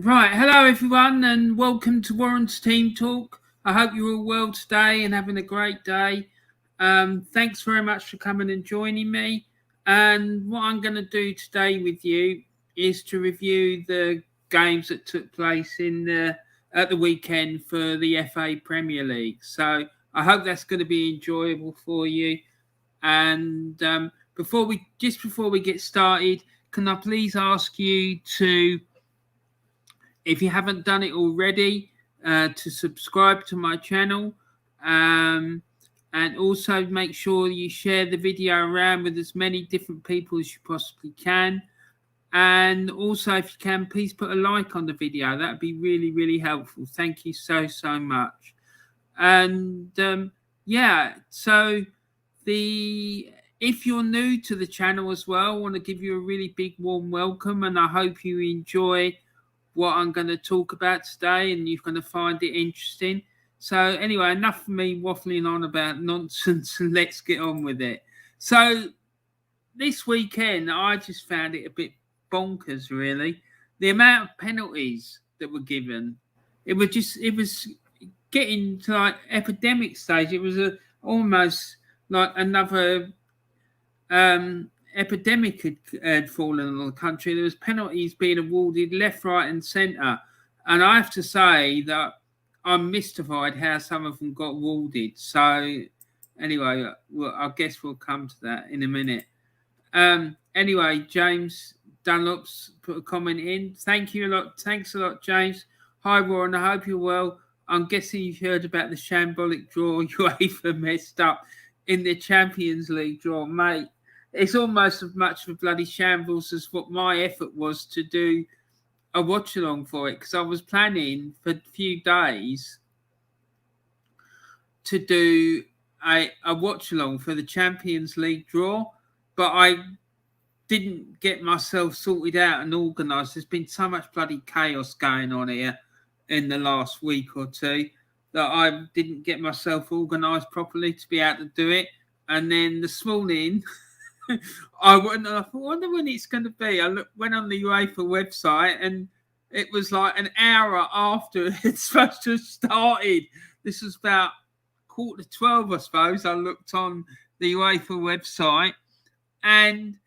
Right, hello everyone and welcome to Warren's Team Talk. I hope you're all well today and having a great day. Thanks very much for coming and joining me. And what I'm going to do today with you is to review the games that took place at the weekend for the FA Premier League. So I hope that's going to be enjoyable for you. And before we get started, can I please ask you to, if you haven't done it already, to subscribe to my channel, and also make sure you share the video around with as many different people as you possibly can. And also, if you can, please put a like on the video. That would be really, really helpful. Thank you so much. And so if you're new to the channel as well, I want to give you a really big warm welcome, and I hope you enjoy what I'm going to talk about today and you're going to find it interesting. So anyway, enough of me waffling on about nonsense and let's get on with it. So this weekend, I just found it a bit bonkers, really. The amount of penalties that were given, it was getting to like epidemic stage. It was almost like another epidemic had fallen on the country. There was penalties being awarded left, right and centre. And I have to say that I'm mystified how some of them got awarded. So anyway, I guess we'll come to that in a minute. Anyway, James Dunlop's put a comment in. Thank you a lot. Thanks a lot, James. Hi, Warren. I hope you're well. I'm guessing you've heard about the shambolic draw UEFA messed up in the Champions League draw, mate. It's almost as much of a bloody shambles as what my effort was to do a watch-along for it, because I was planning for a few days to do a watch-along for the Champions League draw, but I didn't get myself sorted out and organised. There's been so much bloody chaos going on here in the last week or two that I didn't get myself organised properly to be able to do it. And then this morning, I wonder when it's going to be. I went on the UEFA website and it was like an hour after it's supposed to have started. This was about 11:45, I suppose. I looked on the UEFA website and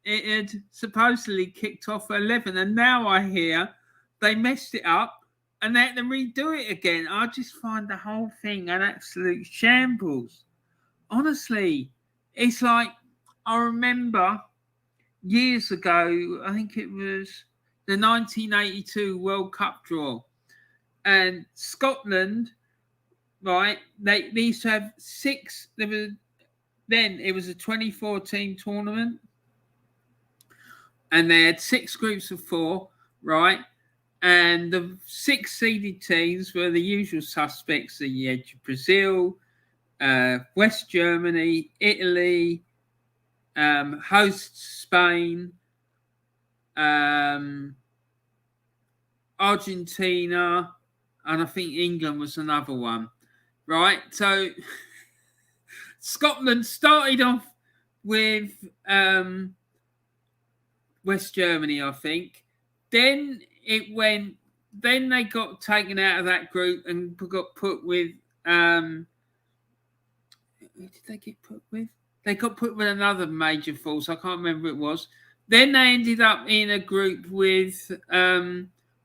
it had supposedly kicked off at 11. And now I hear they messed it up and they had to redo it again. I just find the whole thing an absolute shambles. Honestly, it's like, I remember years ago, I think it was the 1982 World Cup draw, and Scotland, right? They used to have six. Then it was a 24-team tournament, and they had 6 groups of 4, right? And the 6 seeded teams were the usual suspects. So you had Brazil, West Germany, Italy, host Spain, Argentina, and I think England was another one, right? So Scotland started off with West Germany, I think. Then they got taken out of that group and got put with who did they get put with? They got put with another major force. I can't remember who it was. Then they ended up in a group with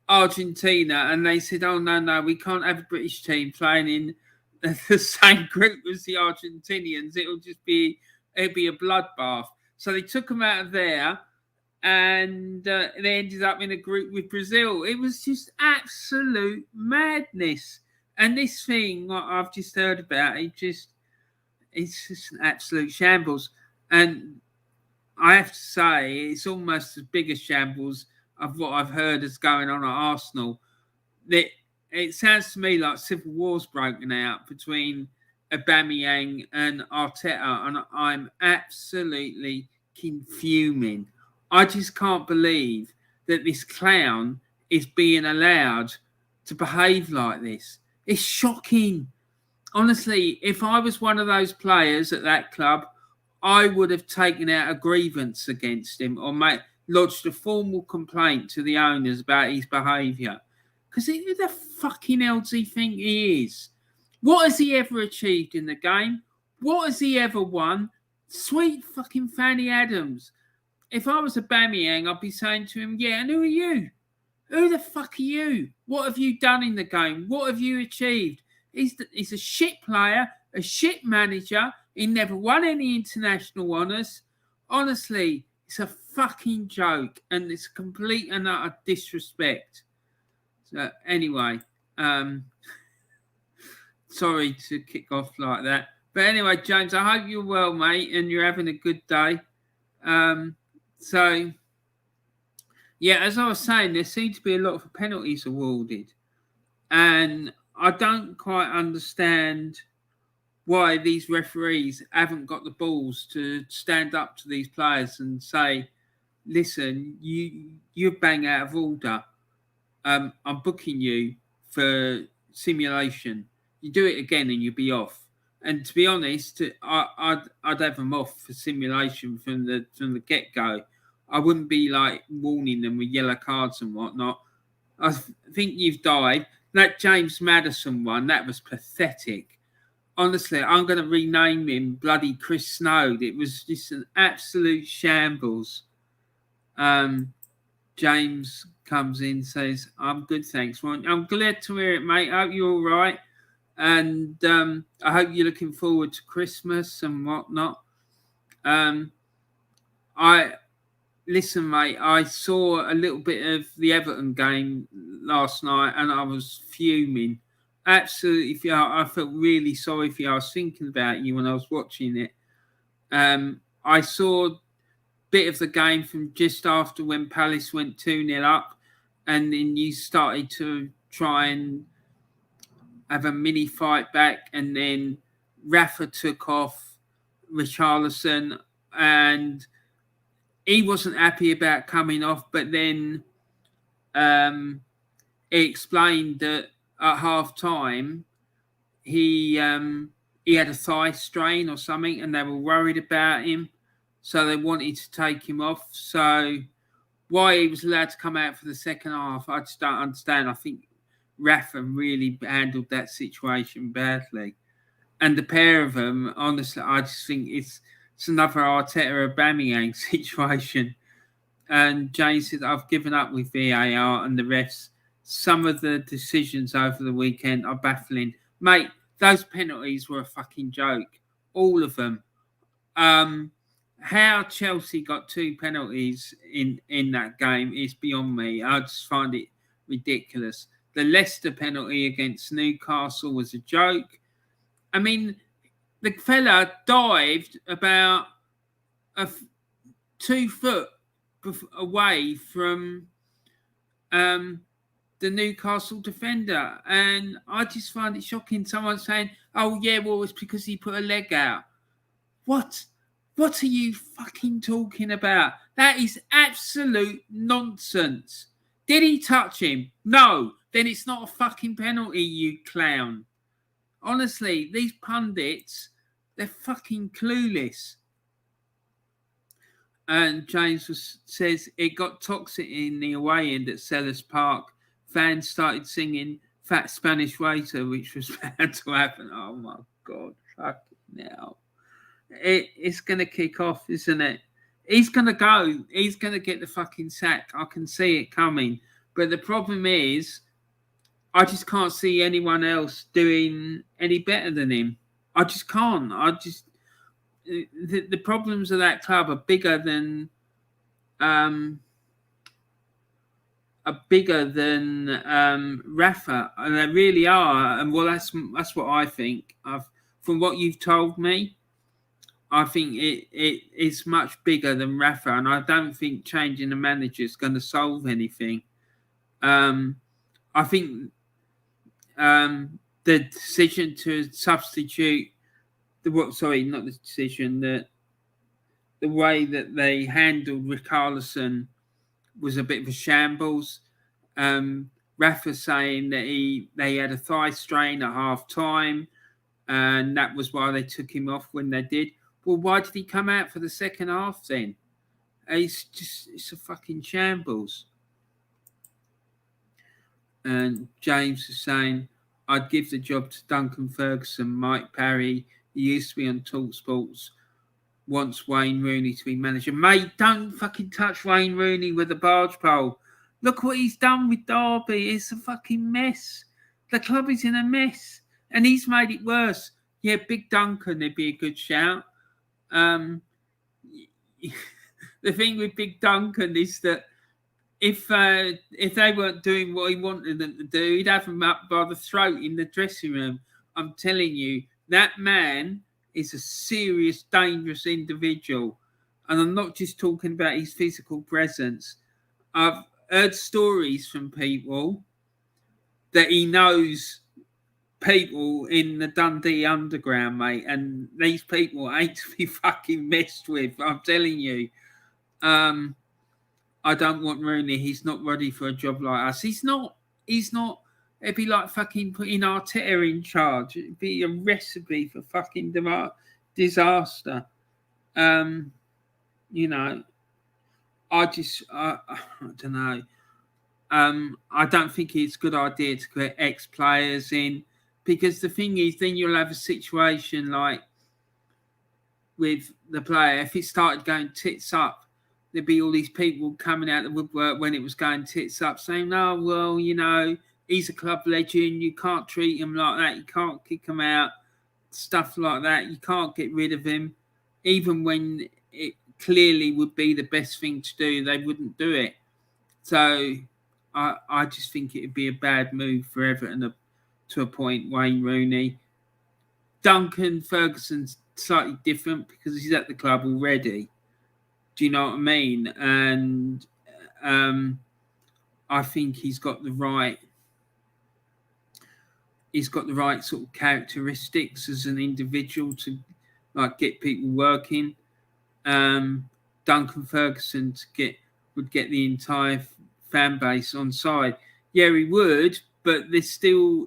Argentina, and they said, "Oh no, we can't have a British team playing in the same group as the Argentinians. It'll be a bloodbath." So they took them out of there, and they ended up in a group with Brazil. It was just absolute madness. And this thing, what I've just heard about, it's just an absolute shambles. And I have to say, it's almost as big a shambles of what I've heard is going on at Arsenal. It sounds to me like civil war's broken out between Aubameyang and Arteta, and I'm absolutely fuming. I just can't believe that this clown is being allowed to behave like this. It's shocking. Honestly, if I was one of those players at that club, I would have taken out a grievance against him or lodged a formal complaint to the owners about his behaviour. Because who the fucking hell does he think he is? What has he ever achieved in the game? What has he ever won? Sweet fucking Fanny Adams. If I was a Bamiyang, I'd be saying to him, yeah, and who are you? Who the fuck are you? What have you done in the game? What have you achieved? He's a shit player, a shit manager. He never won any international honours. Honestly, it's a fucking joke, and it's complete and utter disrespect. So anyway, sorry to kick off like that. But anyway, James, I hope you're well, mate, and you're having a good day. So, yeah, as I was saying, there seem to be a lot of penalties awarded. And I don't quite understand why these referees haven't got the balls to stand up to these players and say, listen, you're bang out of order. I'm booking you for simulation. You do it again and you'll be off. And to be honest, I'd have them off for simulation from the get-go. I wouldn't be like warning them with yellow cards and whatnot. I think you've died. That James Maddison one, that was pathetic. Honestly, I'm going to rename him bloody Chris Snow. It was just an absolute shambles. James comes in, says, I'm good, thanks. Well, I'm glad to hear it, mate. I hope you're all right. And I hope you're looking forward to Christmas and whatnot. Listen, mate, I saw a little bit of the Everton game last night and I was fuming. Absolutely fuming. I felt really sorry for you. I was thinking about you when I was watching it. I saw a bit of the game from just after when Palace went 2-0 up, and then you started to try and have a mini fight back, and then Rafa took off Richarlison, and he wasn't happy about coming off, but then he explained that at half time he had a thigh strain or something, and they were worried about him, so they wanted to take him off. So why he was allowed to come out for the second half, I just don't understand. I think Rafa really handled that situation badly. And the pair of them, honestly, I just think it's another Arteta Aubameyang situation. And James said, I've given up with VAR and the refs. Some of the decisions over the weekend are baffling. Mate, those penalties were a fucking joke. All of them. How Chelsea got 2 penalties in that game is beyond me. I just find it ridiculous. The Leicester penalty against Newcastle was a joke. I mean, the fella dived about 2 foot away from the Newcastle defender. And I just find it shocking. Someone saying, oh, yeah, well, it's because he put a leg out. What? What are you fucking talking about? That is absolute nonsense. Did he touch him? No. Then it's not a fucking penalty, you clown. Honestly, these pundits, they're fucking clueless. And James says it got toxic in the away end at Sellers Park. Fans started singing Fat Spanish Waiter, which was bad to happen. Oh, my God. Fucking hell. It's going to kick off, isn't it? He's going to go. He's going to get the fucking sack. I can see it coming. But the problem is, I just can't see anyone else doing any better than him. I just can't. The problems of that club are bigger than Rafa, and they really are. And well, that's what I think. From what you've told me, I think it's much bigger than Rafa, and I don't think changing the manager is going to solve anything. I think the decision to substitute the way that they handled Richarlison was a bit of a shambles. Rafa saying that they had a thigh strain at half time, and that was why they took him off when they did. Well, why did he come out for the second half then? It's a fucking shambles. And James is saying, I'd give the job to Duncan Ferguson, Mike Parry. He used to be on TalkSports. Wants Wayne Rooney to be manager. Mate, don't fucking touch Wayne Rooney with a barge pole. Look what he's done with Derby. It's a fucking mess. The club is in a mess. And he's made it worse. Yeah, Big Duncan would be a good shout. The thing with Big Duncan is that if they weren't doing what he wanted them to do, he'd have them up by the throat in the dressing room. I'm telling you, that man is a serious, dangerous individual. And I'm not just talking about his physical presence. I've heard stories from people that he knows people in the Dundee Underground, mate. And these people ain't to be fucking messed with. I'm telling you. I don't want Rooney. He's not ready for a job like us. He's not. It'd be like fucking putting Arteta in charge. It'd be a recipe for fucking disaster. You know, I don't know. I don't think it's a good idea to put ex-players in, because the thing is, then you'll have a situation like with the player. If it started going tits up, there'd be all these people coming out of the woodwork when it was going tits up saying, oh, well, you know, he's a club legend. You can't treat him like that. You can't kick him out. Stuff like that. You can't get rid of him. Even when it clearly would be the best thing to do, they wouldn't do it. So I just think it would be a bad move for Everton to appoint Wayne Rooney. Duncan Ferguson's slightly different because he's at the club already. Do you know what I mean? And I think he's got the right sort of characteristics as an individual to like get people working. Duncan Ferguson would get the entire fan base on side. Yeah, he would, but there's still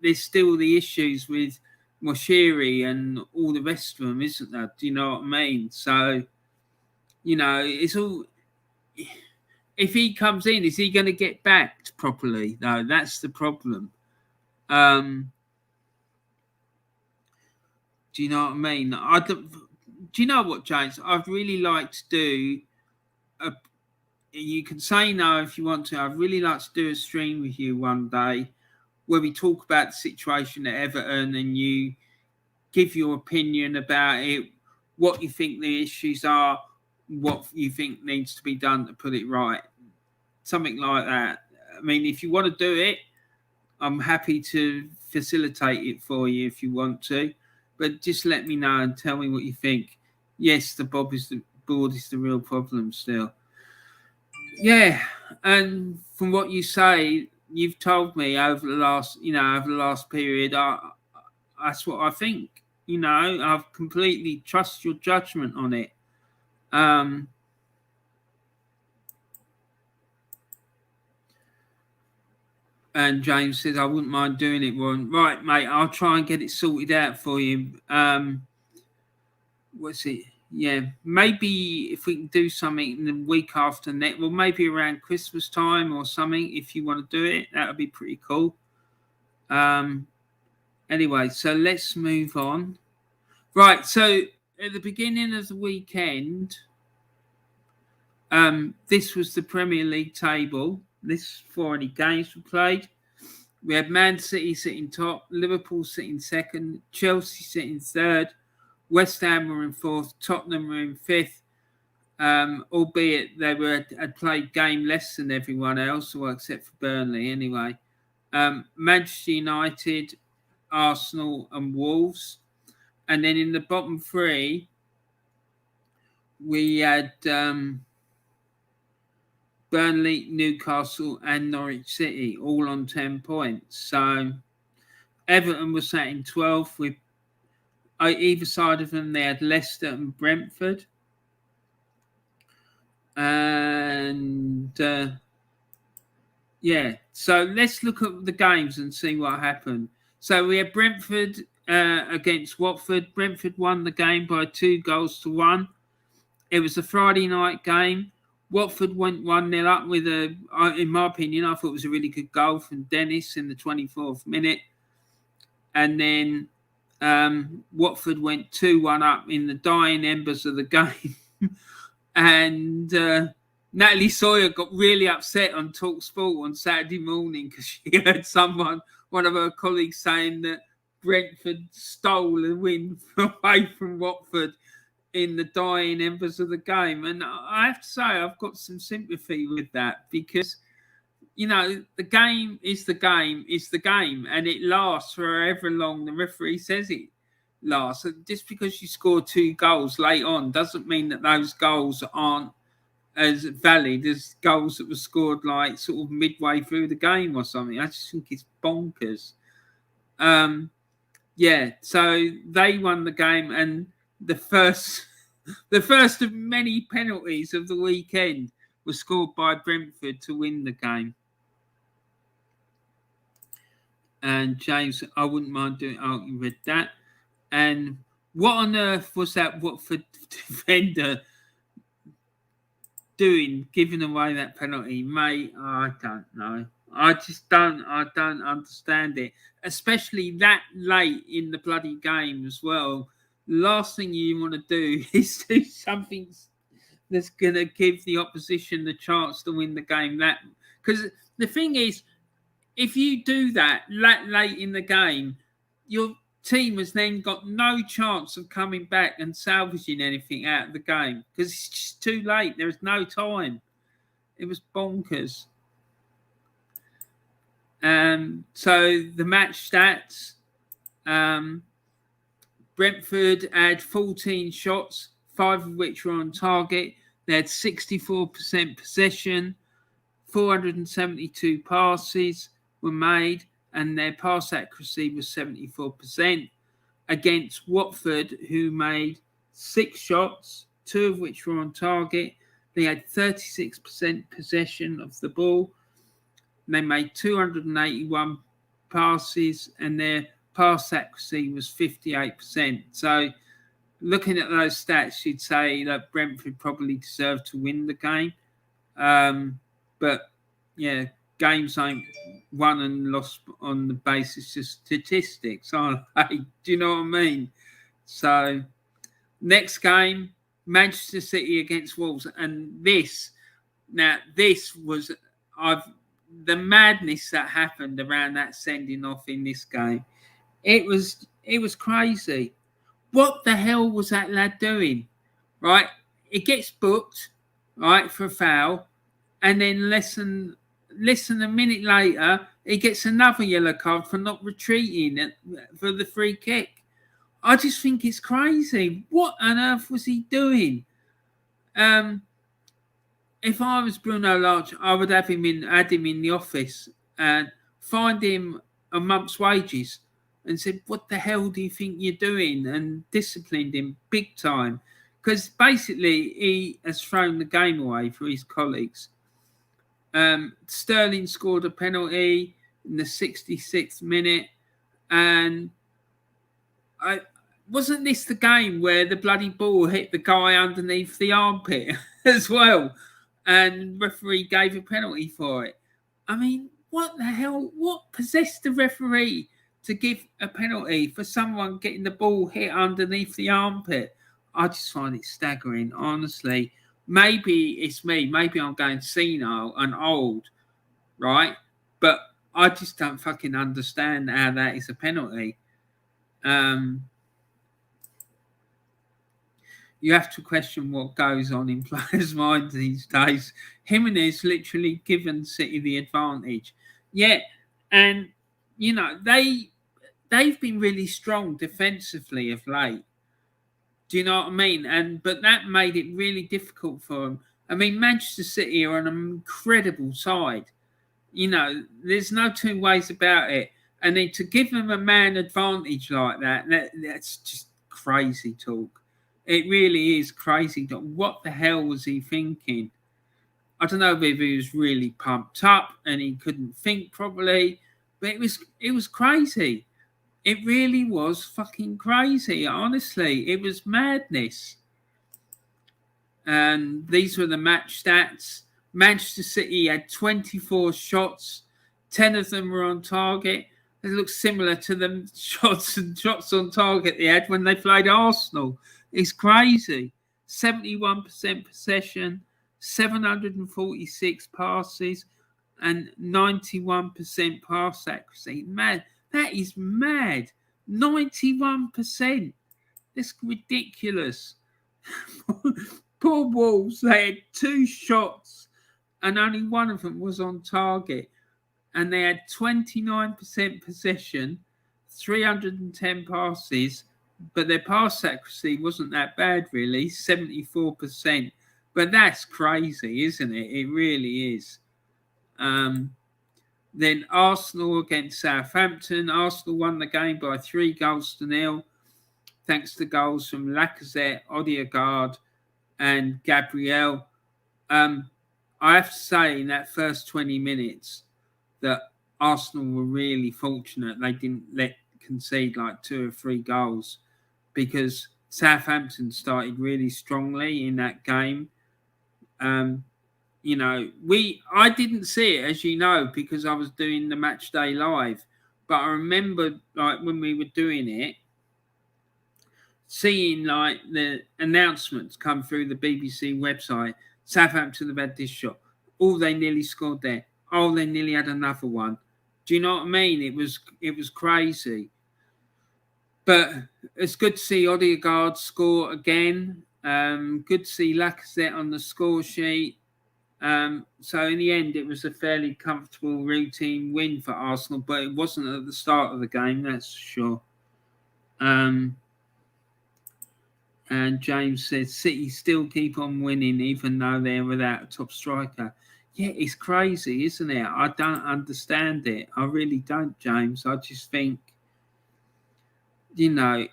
the issues with Moshiri and all the rest of them, isn't there? Do you know what I mean? So, you know, it's all. If he comes in, is he going to get backed properly? No, that's the problem. Do you know what I mean? Do you know what, James? I'd really like to do you can say no if you want to. I'd really like to do a stream with you one day where we talk about the situation at Everton and you give your opinion about it, what you think the issues are, what you think needs to be done to put it right. Something like that. I mean, if you want to do it, I'm happy to facilitate it for you if you want to. But just let me know and tell me what you think. Yes, the board is the real problem still. Yeah, and from what you say, you've told me over the last period, that's what I think. You know, I've completely trust your judgment on it. And James says, I wouldn't mind doing it, Warren. Right, mate, I'll try and get it sorted out for you. What's it? Yeah, maybe if we can do something in the week after next, well, maybe around Christmas time or something, if you want to do it, that would be pretty cool. Anyway, so let's move on. Right, so at the beginning of the weekend, this was the Premier League table. This is for any games we played. We had Man City sitting top, Liverpool sitting second, Chelsea sitting third, West Ham were in fourth, Tottenham were in fifth, albeit they had played game less than everyone else, well, except for Burnley anyway. Manchester United, Arsenal and Wolves. And then in the bottom three, we had Burnley, Newcastle and Norwich City, all on 10 points. So Everton was sat in 12th with either side of them. They had Leicester and Brentford. And so let's look at the games and see what happened. So we had Brentford against Watford. Brentford won the game by 2-1. It was a Friday night game. Watford went 1-0 up with in my opinion, I thought it was a really good goal from Dennis in the 24th minute. And then Watford went 2-1 up in the dying embers of the game. And Natalie Sawyer got really upset on TalkSport on Saturday morning because she heard one of her colleagues, saying that Brentford stole a win away from Watford in the dying embers of the game. And I have to say, I've got some sympathy with that, because, you know, the game is the game, and it lasts for however long the referee says it lasts. Just because you score 2 goals late on doesn't mean that those goals aren't as valid as goals that were scored like sort of midway through the game or something. I just think it's bonkers. Yeah, so they won the game, and the first of many penalties of the weekend was scored by Brentford to win the game. And James, I wouldn't mind doing. Oh, you read that. And what on earth was that Watford defender doing, giving away that penalty, mate? I don't know. I don't understand it, especially that late in the bloody game as well. Last thing you want to do is do something that's going to give the opposition the chance to win the game. Because the thing is, if you do that late in the game, your team has then got no chance of coming back and salvaging anything out of the game, because it's just too late. There is no time. It was bonkers. So the match stats, Brentford had 14 shots, 5 of which were on target. They had 64% possession, 472 passes were made, and their pass accuracy was 74%, against Watford, who made 6 shots, 2 of which were on target. They had 36% possession of the ball. They made 281 passes, and their pass accuracy was 58%. So looking at those stats, you'd say that Brentford probably deserved to win the game. But, yeah, games ain't won and lost on the basis of statistics, aren't they? Do you know what I mean? So next game, Manchester City against Wolves. And this was... the madness that happened around that sending off in this game, it was crazy. What the hell was that lad doing? Right, it gets booked, right, for a foul, and then less than a minute later, he gets another yellow card for not retreating for the free kick. I just think it's crazy. What on earth was he doing? If I was Bruno Lage, I would add him in the office and find him a month's wages and said, "What the hell do you think you're doing?" and disciplined him big time, because basically he has thrown the game away for his colleagues. Sterling scored a penalty in the 66th minute, and wasn't this the game where the bloody ball hit the guy underneath the armpit as well? And referee gave a penalty for it. I mean, what the hell? What possessed the referee to give a penalty for someone getting the ball hit underneath the armpit? I just find it staggering, honestly. Maybe it's me. Maybe I'm going senile and old, right? But I just don't fucking understand how that is a penalty. You have to question what goes on in players' minds these days. Jimenez literally given City the advantage. Yeah, and, you know, they've been really strong defensively of late. Do you know what I mean? But that made it really difficult for them. I mean, Manchester City are an incredible side. You know, there's no two ways about it. And then to give them a man advantage like that's just crazy talk. It really is crazy. What the hell was he thinking? I don't know if he was really pumped up and he couldn't think properly, but it was crazy. It really was fucking crazy. Honestly, it was madness. And these were the match stats. Manchester City had 24 shots, 10 of them were on target. It looks similar to the shots on target they had when they played Arsenal. It's crazy. 71% possession, 746 passes, and 91% pass accuracy. Mad. That is mad. 91%. That's ridiculous. Poor Wolves, they had 2 shots and only one of them was on target. And they had 29% possession, 310 passes, but their pass accuracy wasn't that bad, really, 74%. But that's crazy, isn't it? It really is. Then Arsenal against Southampton. Arsenal won the game by 3-0, thanks to goals from Lacazette, Odegaard, and Gabriel. I have to say, in that first 20 minutes, that Arsenal were really fortunate they didn't concede like 2 or 3 goals, because Southampton started really strongly in that game. I didn't see it, as you know, because I was doing the match day live. But I remember, like, when we were doing it, seeing like the announcements come through the BBC website. Southampton have had this shot. Oh, they nearly scored there. Oh, they nearly had another one. Do you know what I mean? It was crazy. But it's good to see Odegaard score again. Good to see Lacazette on the score sheet. So in the end, it was a fairly comfortable routine win for Arsenal, but it wasn't at the start of the game, that's for sure. And James says City still keep on winning even though they're without a top striker. Yeah, it's crazy, isn't it? I don't understand it. I really don't, James. I just think, can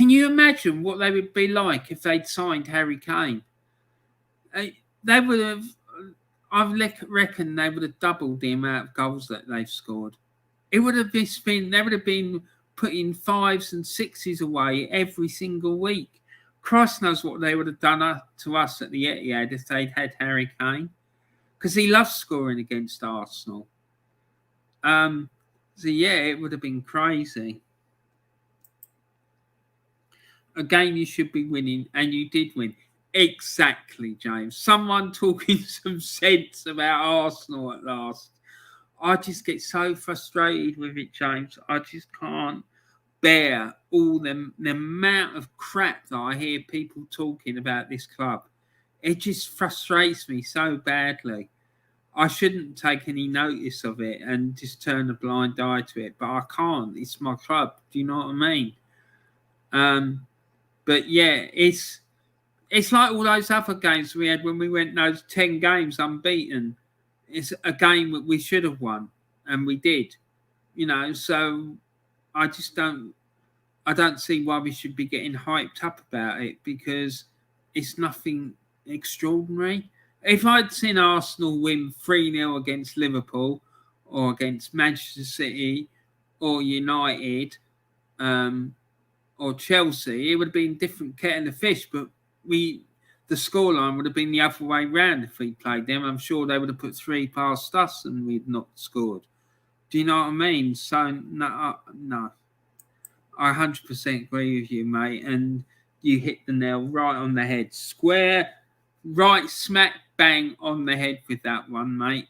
you imagine what they would be like if they'd signed Harry Kane? They would have, I reckon they would have doubled the amount of goals that they've scored. It would have been, they would have been putting 5s and 6s away every single week. Christ knows what they would have done to us at the Etihad if they'd had Harry Kane, because he loves scoring against Arsenal. So yeah, it would have been crazy. A game you should be winning, and you did win. Exactly, James. Someone talking some sense about Arsenal at last. I just get so frustrated with it, James. I just can't bear all the amount of crap that I hear people talking about this club. It just frustrates me so badly. I shouldn't take any notice of it and just turn a blind eye to it, but I can't. It's my club. Do you know what I mean? But yeah, it's like all those other games we had when we went those 10 games unbeaten. It's a game that we should have won, and we did. So I don't see why we should be getting hyped up about it, because it's nothing extraordinary. If I'd seen Arsenal win 3-0 against Liverpool or against Manchester City or United or Chelsea, it would have been a different kettle of fish, but the scoreline would have been the other way round if we played them. I'm sure they would have put 3 past us and we'd not scored. Do you know what I mean? So, no. I 100% agree with you, mate. And you hit the nail right on the head. Square, right smack bang on the head with that one, mate.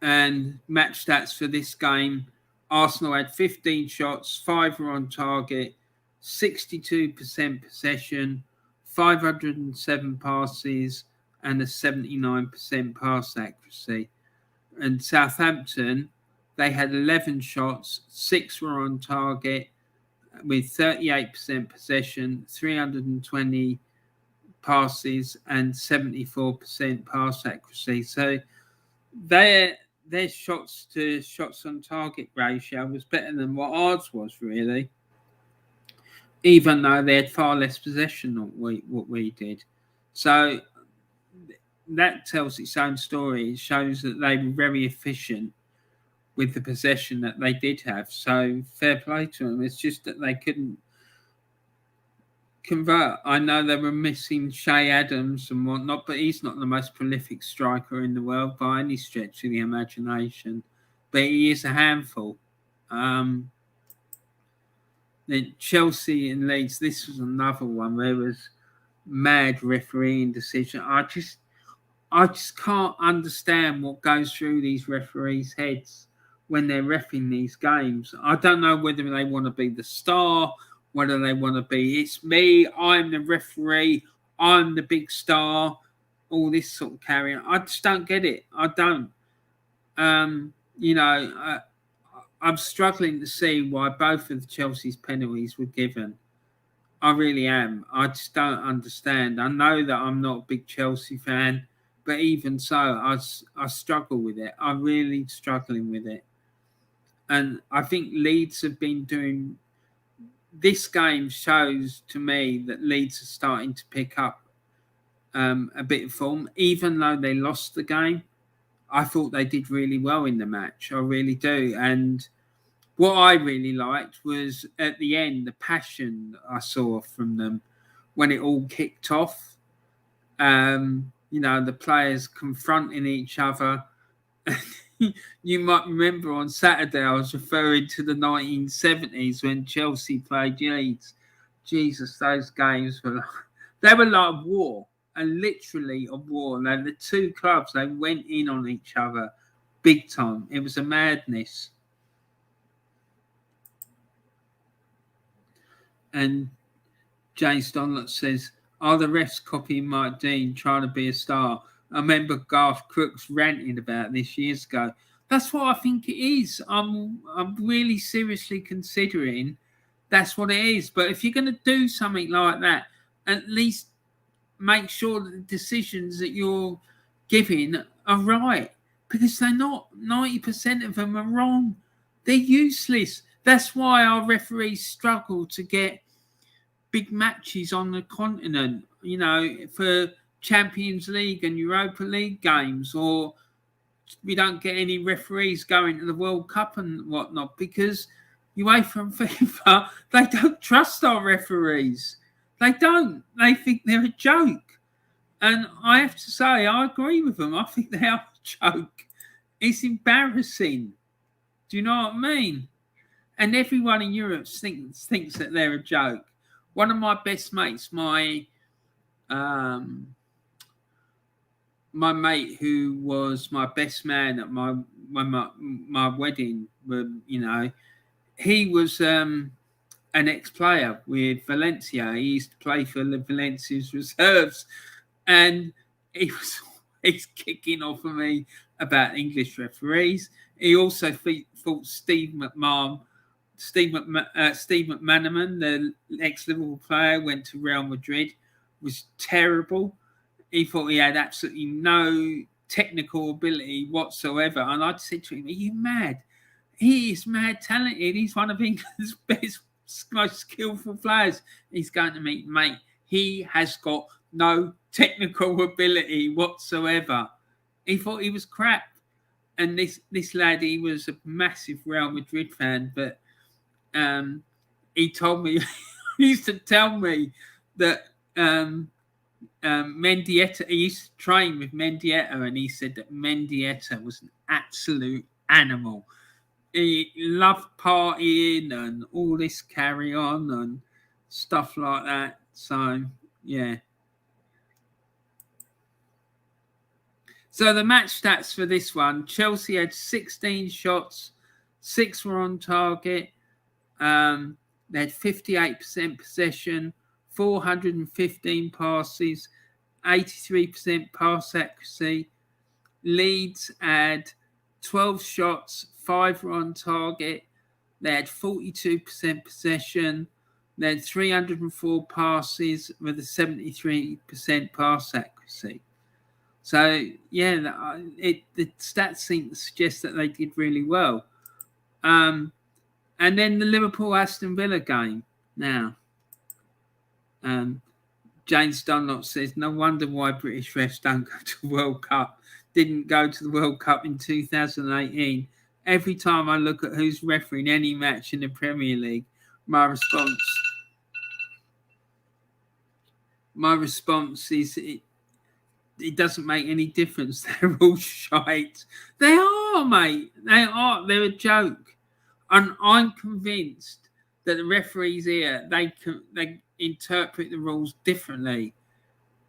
And match stats for this game. Arsenal had 15 shots, 5 were on target, 62% possession, 507 passes, and a 79% pass accuracy. And Southampton, they had 11 shots, 6 were on target, with 38% possession, 320 passes, and 74% pass accuracy. So their shots on target ratio was better than what ours was, really, even though they had far less possession than what we did. So that tells its own story. It shows that they were very efficient with the possession that they did have. So fair play to them. It's just that they couldn't convert. I know they were missing Shay Adams and whatnot, but he's not the most prolific striker in the world by any stretch of the imagination. But he is a handful. Then Chelsea and Leeds, this was another one where there was mad refereeing decision. I just can't understand what goes through these referees' heads when they're reffing these games. I don't know whether they want to be the star, whether they want to be, it's me, I'm the referee, I'm the big star, all this sort of carrying. I just don't get it. I don't. I'm struggling to see why both of Chelsea's penalties were given. I really am. I just don't understand. I know that I'm not a big Chelsea fan, but even so, I struggle with it. I'm really struggling with it. And I think Leeds have been doing... This game shows to me that Leeds are starting to pick up a bit of form. Even though they lost the game, I thought they did really well in the match. I really do. And what I really liked was at the end, the passion I saw from them when it all kicked off. The players confronting each other. You might remember on Saturday I was referring to the 1970s when Chelsea played Leeds. Jesus, those games were like war, and literally a war. And the two clubs, they went in on each other big time. It was a madness. And James Donlott says, are the refs copying Mike Dean trying to be a star? I remember Garth Crooks ranting about this years ago. That's what I think it is. I'm really seriously considering that's what it is. But if you're going to do something like that, at least make sure that the decisions that you're giving are right. Because they're not. 90% of them are wrong. They're useless. That's why our referees struggle to get big matches on the continent, for Champions League and Europa League games, or we don't get any referees going to the World Cup and whatnot because UEFA and FIFA, they don't trust our referees. They don't. They think they're a joke. And I have to say, I agree with them. I think they are a joke. It's embarrassing. Do you know what I mean? And everyone in Europe thinks that they're a joke. One of my best mates, my mate who was my best man at my wedding, he was an ex-player with Valencia. He used to play for Valencia's reserves, and he's kicking off of me about English referees. He also thought Steve McManaman, the ex-Liverpool player, went to Real Madrid, was terrible. He thought he had absolutely no technical ability whatsoever. And I said to him, are you mad? He is mad talented. He's one of England's best, most skillful players. He's going to meet, mate. He has got no technical ability whatsoever. He thought he was crap. And this lad, he was a massive Real Madrid fan, but he told me, he used to tell me that Mendieta, he used to train with Mendieta, and he said that Mendieta was an absolute animal. He loved partying and all this carry on and stuff like that. So, yeah. So the match stats for this one, Chelsea had 16 shots, 6 were on target. They had 58% possession, 415 passes, 83% pass accuracy. Leeds had 12 shots, 5 were on target. They had 42% possession. They had 304 passes with a 73% pass accuracy. So, yeah, the stats seem to suggest that they did really well. And then the Liverpool-Aston Villa game now. James Dunlop says, no wonder why British refs don't go to the World Cup. Didn't go to the World Cup in 2018. Every time I look at who's refereeing any match in the Premier League, my response my response is it doesn't make any difference. They're all shite. They are, mate. They are. They're a joke. And I'm convinced that the referees here, they interpret the rules differently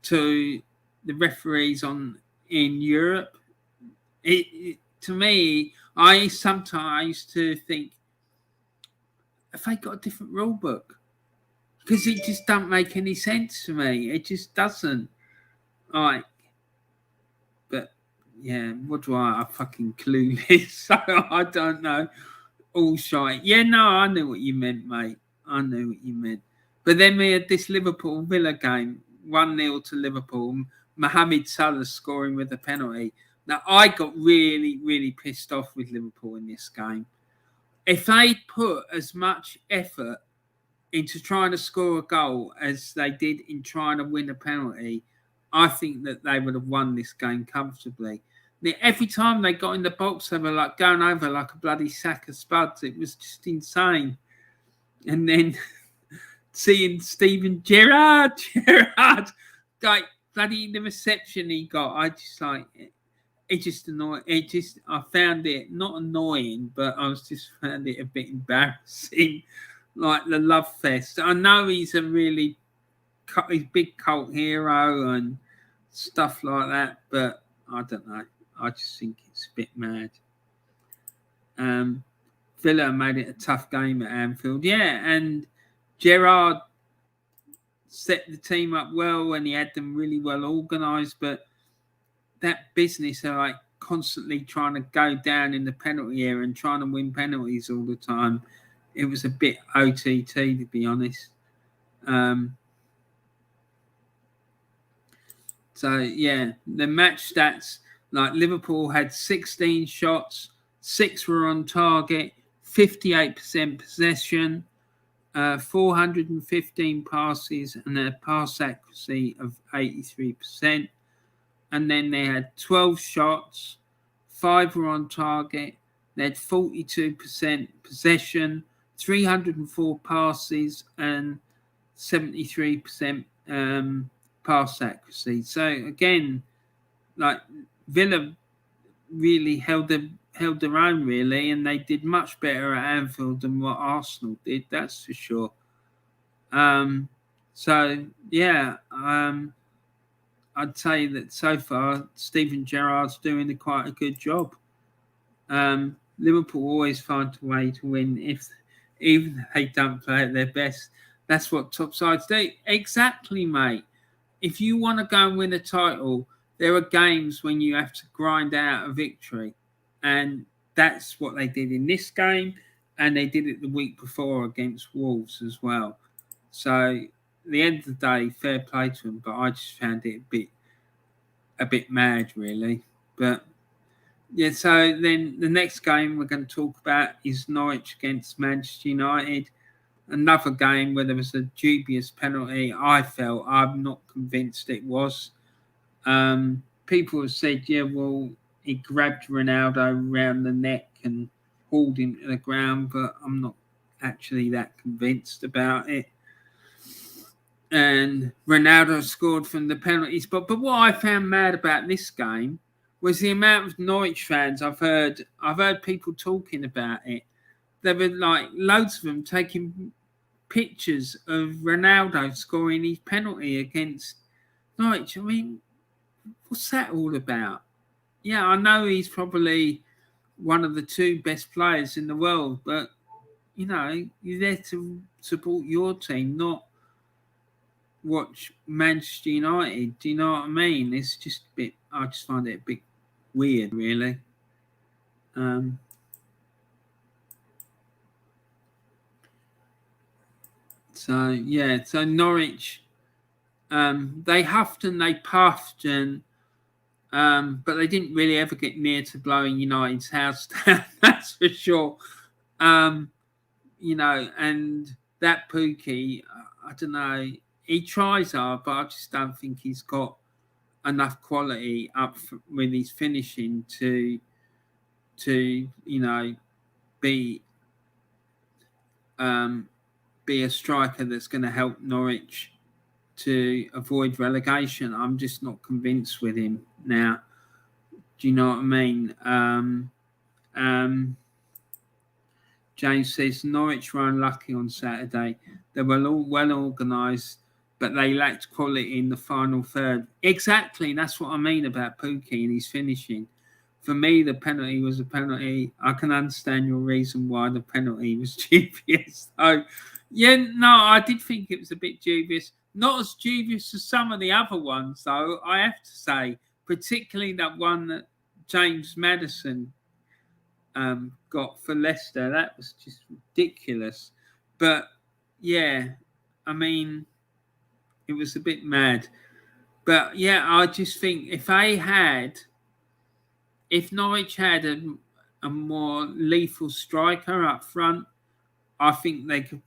to the referees in Europe. To me, I sometimes used to think, have they got a different rule book? Because it just don't make any sense to me. It just doesn't. Like, but yeah, what do I fucking clueless? So I don't know. All shite. Yeah, no, I knew what you meant, mate. I knew what you meant. But then we had this Liverpool Villa game, 1-0 to Liverpool. Mohamed Salah scoring with a penalty. Now, I got really, really pissed off with Liverpool in this game. If they'd put as much effort into trying to score a goal as they did in trying to win a penalty, I think that they would have won this game comfortably. Every time they got in the box, they were like going over like a bloody sack of spuds. It was just insane. And then seeing Steven Gerrard, like bloody the reception he got, I just like it just annoyed. I found it not annoying, but I was just found it a bit embarrassing. Like the love fest. I know he's a really big cult hero and stuff like that, but I don't know. I just think it's a bit mad. Villa made it a tough game at Anfield. Yeah, and Gerrard set the team up well and he had them really well organised, but that business of like constantly trying to go down in the penalty area and trying to win penalties all the time, it was a bit OTT, to be honest. So, yeah, the match stats, like Liverpool had 16 shots, 6 were on target, 58% possession, 415 passes, and a pass accuracy of 83%. And then they had 12 shots, 5 were on target, they had 42% possession, 304 passes, and 73% pass accuracy. So again, like Villa really held their own really, and they did much better at Anfield than what Arsenal did. That's for sure. So yeah, I'd say that so far Steven Gerrard's doing quite a good job. Liverpool always find a way to win even if they don't play at their best. That's what top sides do. Exactly, mate. If you want to go and win a title, there are games when you have to grind out a victory. And that's what they did in this game. And they did it the week before against Wolves as well. So at the end of the day, fair play to them. But I just found it a bit mad, really. But yeah, so then the next game we're going to talk about is Norwich against Manchester United. Another game where there was a dubious penalty. I'm not convinced it was. People have said, yeah, well, he grabbed Ronaldo around the neck and hauled him to the ground, but I'm not actually that convinced about it. And Ronaldo scored from the penalties. But what I found mad about this game was the amount of Norwich fans I've heard people talking about it. There were like loads of them taking pictures of Ronaldo scoring his penalty against Norwich. I mean, what's that all about? Yeah, I know he's probably one of the 2 best players in the world, but you know, you're there to support your team, not watch Manchester United. Do you know what I mean? It's just a bit. I just find it a bit weird, really. So yeah, so Norwich, they huffed and they puffed, and but they didn't really ever get near to blowing United's house down. That's for sure. You know, and that Pookie, I don't know. He tries hard, but I just don't think he's got enough quality up with his finishing to you know be a striker that's going to help Norwich to avoid relegation. I'm just not convinced with him now. Do you know what I mean? James says Norwich were unlucky on Saturday. They were all well organised, but they lacked quality in the final third. Exactly, that's what I mean about Pukki and his finishing. For me, the penalty was a penalty. I can understand your reason why the penalty was dubious. So, yeah, no, I did think it was a bit dubious. Not as dubious as some of the other ones, though, I have to say. Particularly that one that James Maddison got for Leicester. That was just ridiculous. But, yeah, I mean, it was a bit mad. But, yeah, I just think if Norwich had a more lethal striker up front, I think they could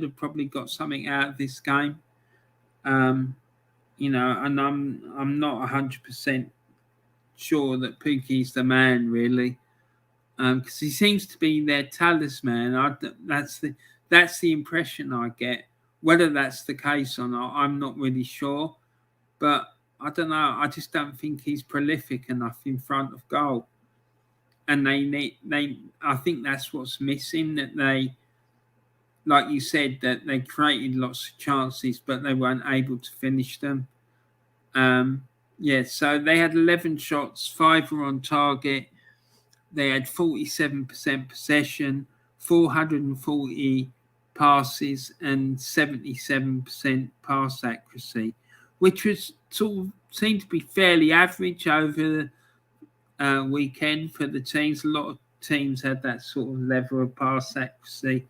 have probably got something out of this game. You know, and I'm not 100% sure that Pukki's the man really, because he seems to be their talisman. That's the impression I get. Whether that's the case or not, I'm not really sure. But I don't know. I just don't think he's prolific enough in front of goal. And I think that's what's missing. That they, like you said, that they created lots of chances, but they weren't able to finish them. Yeah, so they had 11 shots, 5 were on target. They had 47% possession, 440 passes, and 77% pass accuracy, which was sort of seemed to be fairly average over the weekend for the teams. A lot of teams had that sort of level of pass accuracy,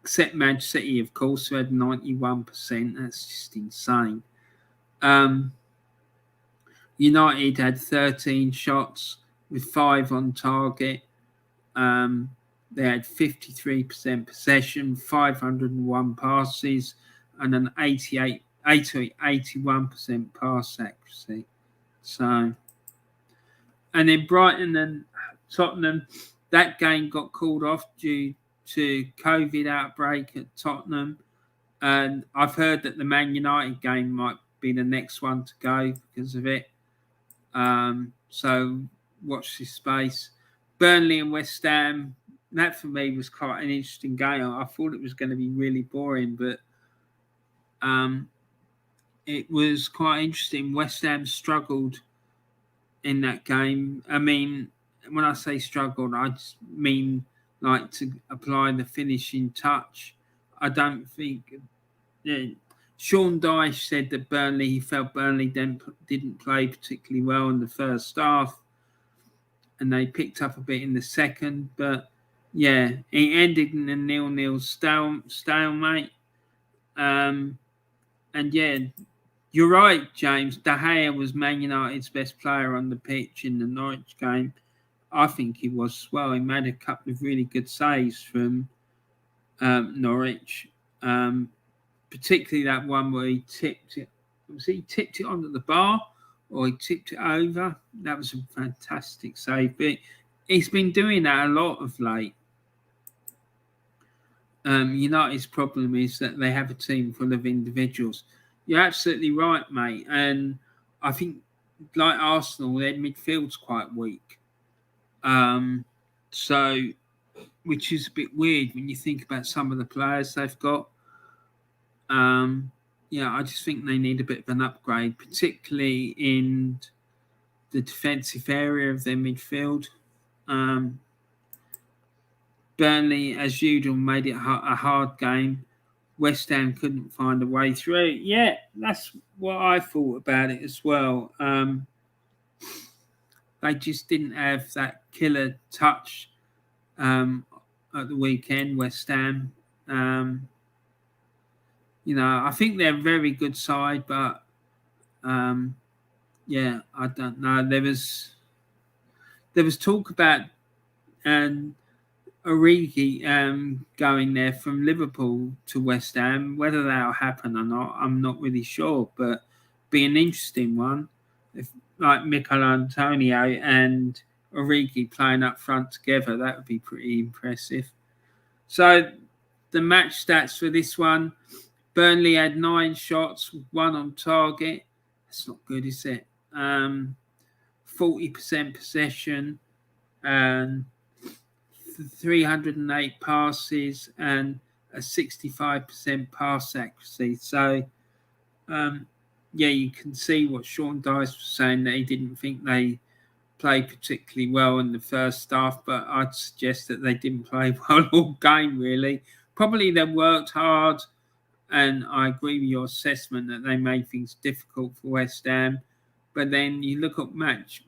except Manchester City, of course, who had 91%. That's just insane. United had 13 shots with 5 on target. They had 53% possession, 501 passes, and an 81% pass accuracy. So, and then Brighton and Tottenham, that game got called off due to COVID outbreak at Tottenham. And I've heard that the Man United game might be the next one to go because of it. So watch this space. Burnley and West Ham, that for me was quite an interesting game. I thought it was going to be really boring, but it was quite interesting. West Ham struggled in that game. I mean, when I say struggled, I just mean like to apply the finishing touch. I don't think... Yeah, Sean Dyche said that he felt Burnley didn't play particularly well in the first half, and they picked up a bit in the second. But yeah, it ended in a 0-0 stalemate. And yeah, you're right, James. De Gea was Man United's best player on the pitch in the Norwich game. I think he was as well. He made a couple of really good saves from Norwich. Particularly that one where he tipped it. He tipped it onto the bar or he tipped it over? That was a fantastic save. But he's been doing that a lot of late. United's problem is that they have a team full of individuals. You're absolutely right, mate. And I think, like Arsenal, their midfield's quite weak. So, which is a bit weird when you think about some of the players they've got. Yeah, I just think they need a bit of an upgrade, particularly in the defensive area of their midfield. Burnley, as usual, made it a hard game. West Ham couldn't find a way through. Yeah, that's what I thought about it as well. They just didn't have that killer touch at the weekend, West Ham. I think they're a very good side, but yeah, I don't know. There was talk about Origi going there from Liverpool to West Ham. Whether that'll happen or not, I'm not really sure, but be an interesting one. If like Mikel Antonio and Origi playing up front together, that would be pretty impressive. So the match stats for this one. Burnley had 9 shots, 1 on target. That's not good, is it? 40% possession, and 308 passes, and a 65% pass accuracy. So, you can see what Sean Dice was saying, that he didn't think they played particularly well in the first half, but I'd suggest that they didn't play well all game, really. Probably they worked hard, and I agree with your assessment that they made things difficult for West Ham. But then you look at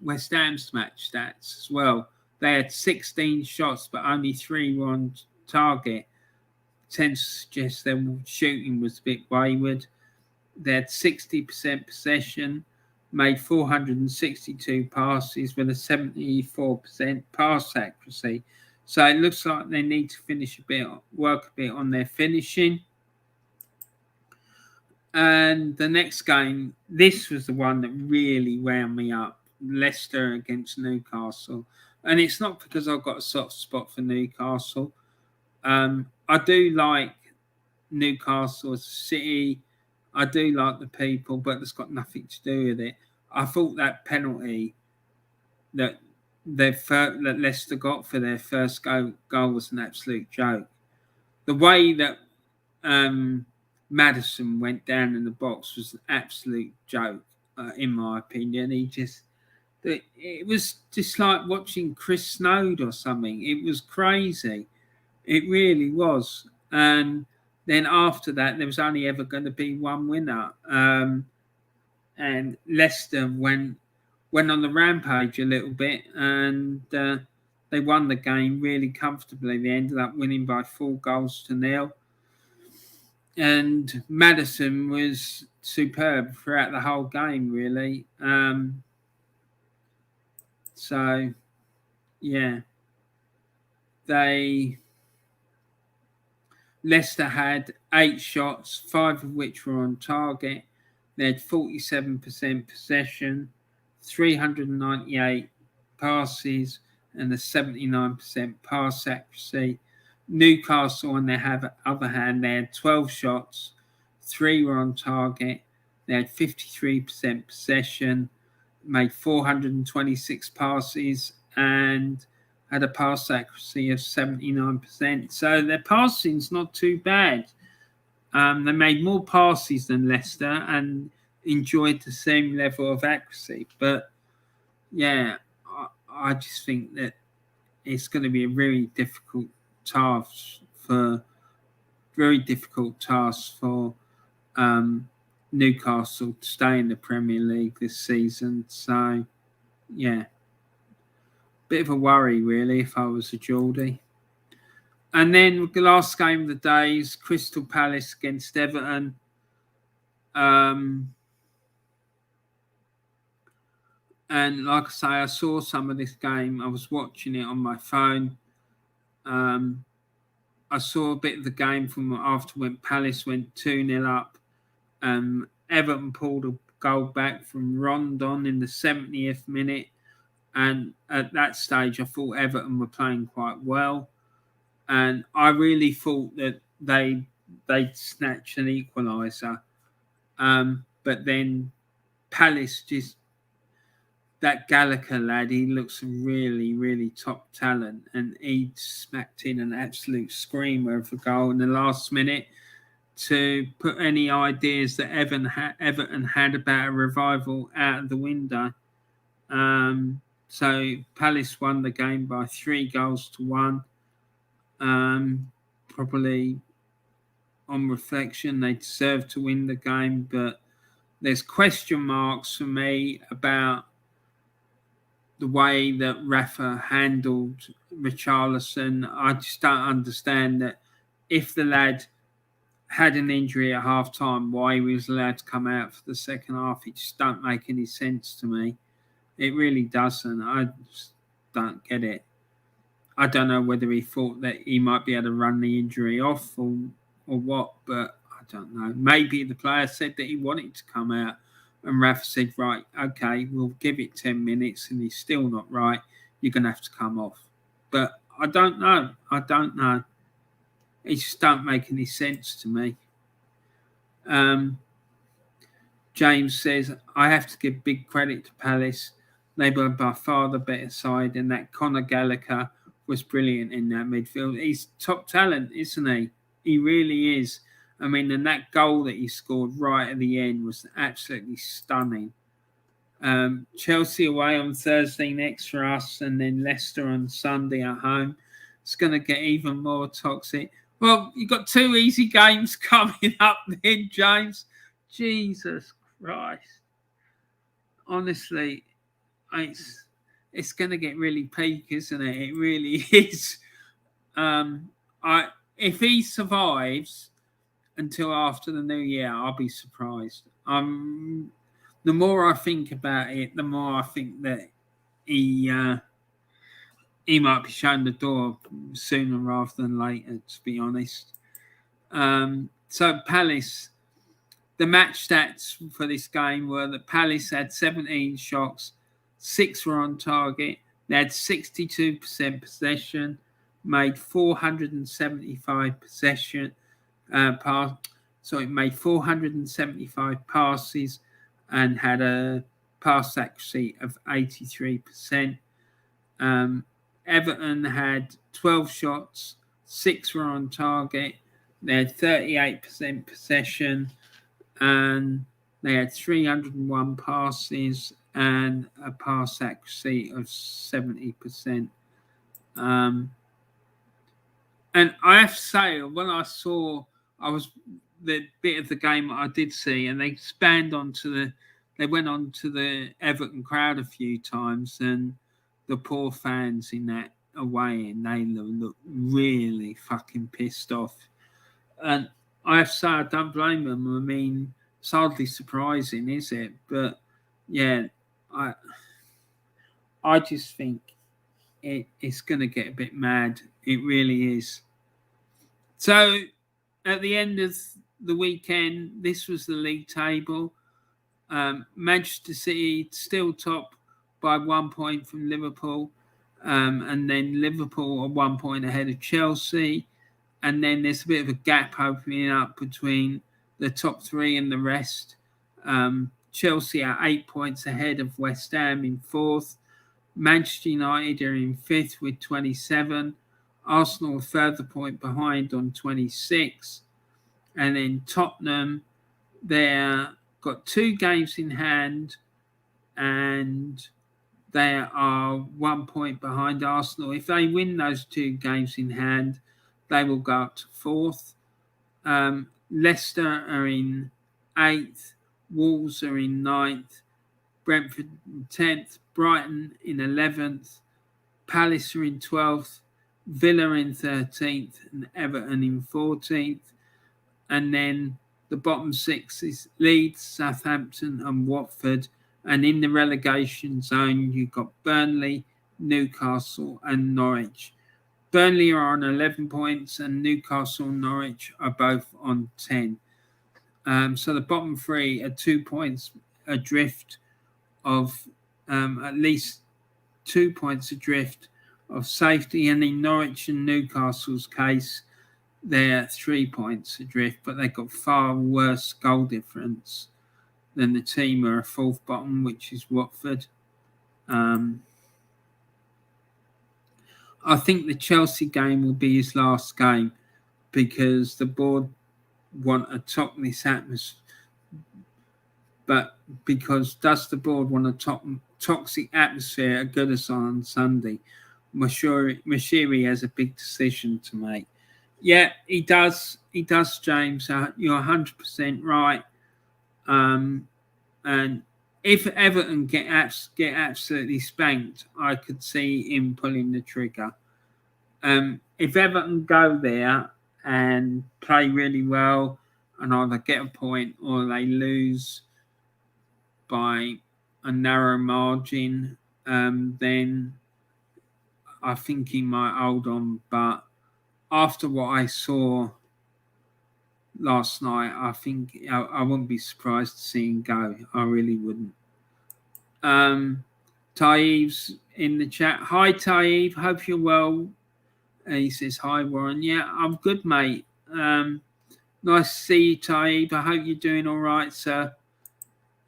West Ham's match stats as well. They had 16 shots, but only 3 were on target. Tends to suggest their shooting was a bit wayward. They had 60% possession, made 462 passes with a 74% pass accuracy. So it looks like they need to work a bit on their finishing. And the next game, this was the one that really wound me up. Leicester against Newcastle. And it's not because I've got a soft spot for Newcastle. I do like Newcastle as a city. I do like the people, but it's got nothing to do with it. I thought that penalty that Leicester got for their first goal was an absolute joke. The way that Maddison went down in the box was an absolute joke, in my opinion. It was just like watching Chris Snowd or something. It was crazy. It really was. And then after that, there was only ever going to be one winner. And Leicester went on the rampage a little bit, and they won the game really comfortably. They ended up winning by 4-0. And Maddison was superb throughout the whole game, really. So, yeah. Leicester had 8 shots, 5 of which were on target. They had 47% possession, 398 passes, and a 79% pass accuracy. Newcastle, on their other hand, they had 12 shots, 3 were on target. They had 53% possession, made 426 passes, and had a pass accuracy of 79%. So their passing's not too bad. They made more passes than Leicester and enjoyed the same level of accuracy. But, yeah, I just think that it's going to be a very difficult task for Newcastle to stay in the Premier League this season. So, yeah, bit of a worry, really, if I was a Geordie. And then the last game of the day is Crystal Palace against Everton. And like I say, I saw some of this game. I was watching it on my phone. I saw a bit of the game from after when Palace went 2-0 up. Everton pulled a goal back from Rondon in the 70th minute. And at that stage, I thought Everton were playing quite well. And I really thought that they'd snatch an equaliser. But then Palace that Gallagher lad, he looks really, really top talent. And he smacked in an absolute screamer of a goal in the last minute to put any ideas that Everton had about a revival out of the window. So Palace won the game by 3-1. Probably on reflection, they deserved to win the game, but there's question marks for me about the way that Rafa handled Richarlison. I just don't understand that if the lad had an injury at half time, why he was allowed to come out for the second half. It just don't make any sense to me. It really doesn't. I just don't get it. I don't know whether he thought that he might be able to run the injury off or what, but I don't know. Maybe the player said that he wanted to come out and Rafa said, right, okay, we'll give it 10 minutes and he's still not right. You're going to have to come off. But I don't know. It just don't make any sense to me. James says, I have to give big credit to Palace. They were by far the better side, and that Conor Gallagher was brilliant in that midfield. He's top talent, isn't he? He really is. I mean, and that goal that he scored right at the end was absolutely stunning. Chelsea away on Thursday next for us, and then Leicester on Sunday at home. It's going to get even more toxic. Well, you've got 2 easy games coming up then, James. Jesus Christ. Honestly, it's going to get really peak, isn't it? It really is. If he survives until after the new year, I'll be surprised. The more I think about it, the more I think that he might be shown the door sooner rather than later, to be honest. So Palace, the match stats for this game were that Palace had 17 shots, 6 were on target. They had 62% possession, made 475 made 475 passes, and had a pass accuracy of 83%. Everton had 12 shots, 6 were on target. They had 38% possession, and they had 301 passes and a pass accuracy of 70%. And I have to say, when I was the bit of the game I did see, and they went on to the Everton crowd a few times, and the poor fans in that away, and they looked really fucking pissed off. And I have to say, I don't blame them. I mean, it's hardly surprising, is it? But yeah, I just think it's going to get a bit mad. It really is. So at the end of the weekend, this was the league table. Manchester City still top by 1 point from Liverpool, and then Liverpool are 1 point ahead of Chelsea, and then there's a bit of a gap opening up between the top 3 and the rest. Chelsea are 8 points ahead of West Ham in 4th. Manchester United are in 5th with 27. Arsenal a further point behind on 26. And then Tottenham, they've got 2 games in hand, and they are 1 point behind Arsenal. If they win those 2 games in hand, they will go up to 4th. Leicester are in 8th. Wolves are in 9th. Brentford in 10th. Brighton in 11th. Palace are in 12th. Villa in 13th. And Everton in 14th. And then the bottom 6 is Leeds, Southampton and Watford. And in the relegation zone, you've got Burnley, Newcastle and Norwich. Burnley are on 11 points, and Newcastle and Norwich are both on 10. So the bottom 3 are 2 points adrift of at least 2 points adrift of safety. And in Norwich and Newcastle's case, they're 3 points adrift, but they've got far worse goal difference than the team who are 4th bottom, which is Watford. I think the Chelsea game will be his last game, because the board want a toxic atmosphere. But does the board want a toxic atmosphere at Goodison on Sunday? Mashiri has a big decision to make. Yeah, he does. He does, James. You're 100% right. And if Everton get absolutely spanked, I could see him pulling the trigger. If Everton go there and play really well and either get a point or they lose by a narrow margin, then I think he might hold on. But after what I saw last night, I think I wouldn't be surprised to see him go. I really wouldn't. Taib's in the chat. Hi, Taib. Hope you're well. He says, hi, Warren. Yeah, I'm good, mate. Not Nice to see you, Taib. I hope you're doing all right, sir.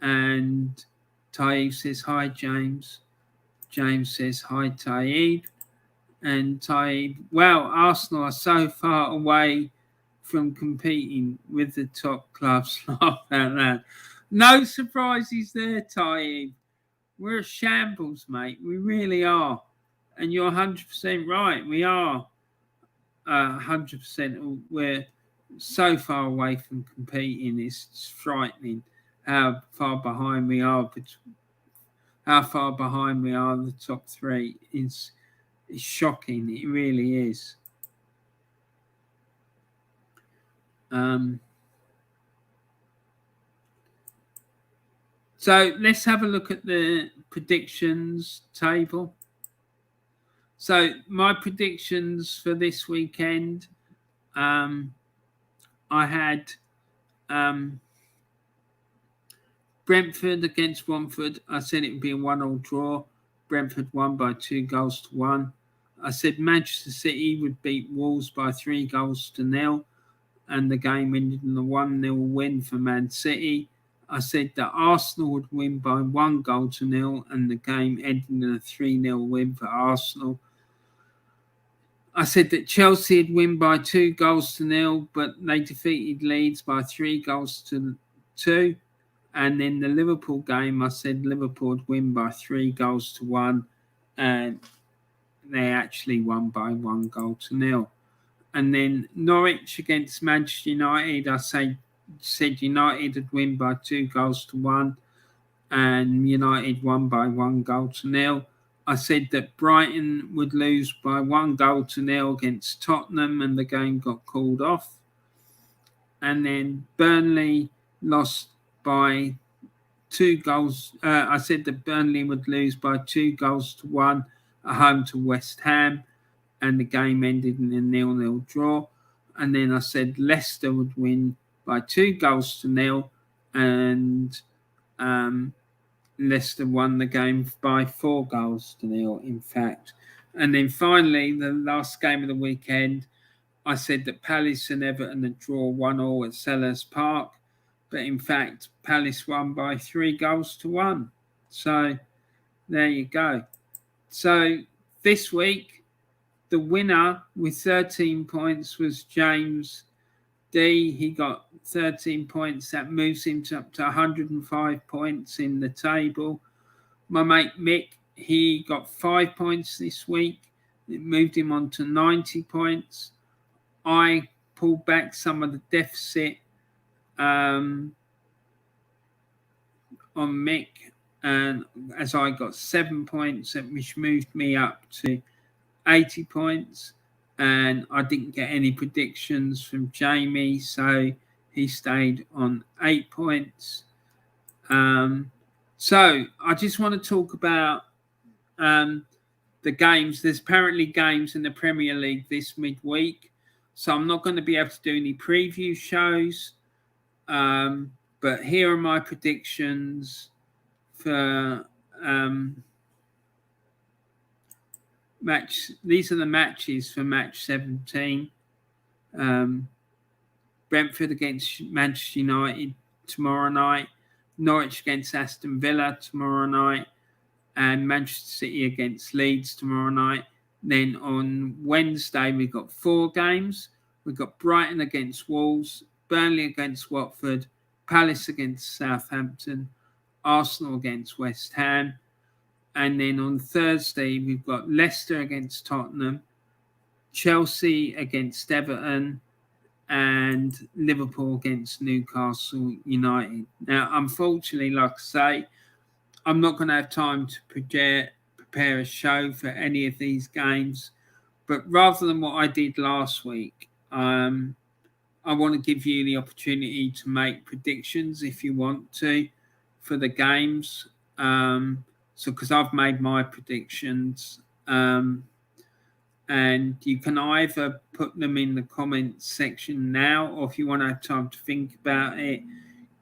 And Taib says, hi, James. James says, hi, Taib. And Taib, well, Arsenal are so far away from competing with the top clubs. Laugh at that. No surprises there, Taib. We're a shambles, mate. We really are. And you're 100% right. We are 100%. We're so far away from competing. It's frightening how far behind we are. How far behind we are the top three. It's shocking. It really is. So let's have a look at the predictions table. So my predictions for this weekend, I had Brentford against Watford. I said it would be a 1-1 draw. Brentford won by 2-1. I said Manchester City would beat Wolves by 3-0, and the game ended in a 1-0 win for Man City. I said that Arsenal would win by 1-0, and the game ended in a 3-0 win for Arsenal. I said that Chelsea would win by 2-0, but they defeated Leeds by 3-2. And in the Liverpool game, I said Liverpool would win by 3-1, and they actually won by 1-0. And then Norwich against Manchester United, I said United would win by 2-1, and United won by 1-0. I said that Brighton would lose by 1-0 against Tottenham, and the game got called off. And then Burnley lost by 2 goals. I said that Burnley would lose by 2-1 at home to West Ham, and the game ended in a 0-0 draw. And then I said Leicester would win by 2-0, and Leicester won the game by 4-0, in fact. And then finally, the last game of the weekend, I said that Palace and Everton would draw 1-1 at Selhurst Park, but in fact, Palace won by 3-1. So there you go. So this week, the winner with 13 points was James D. He got 13 points. That moves him up to 105 points in the table. My mate Mick, he got 5 points this week. It moved him on to 90 points. I pulled back some of the deficit on Mick, and as I got 7 points, which moved me up to 80 points. And I didn't get any predictions from Jamie, so he stayed on 8 points. So I just want to talk about the games. There's apparently games in the Premier League this midweek, so I'm not going to be able to do any preview shows. But here are my predictions for match. These are the matches for match 17. Brentford against Manchester United tomorrow night, Norwich against Aston Villa tomorrow night, and Manchester City against Leeds tomorrow night. Then on Wednesday, we've got 4 games. We've got Brighton against Wolves, Burnley against Watford, Palace against Southampton, Arsenal against West Ham. And then on Thursday, we've got Leicester against Tottenham, Chelsea against Everton, and Liverpool against Newcastle United. Now, unfortunately, like I say, I'm not going to have time to prepare a show for any of these games. But rather than what I did last week, I want to give you the opportunity to make predictions if you want to for the games. So, because I've made my predictions, and you can either put them in the comments section now, or if you want to have time to think about it,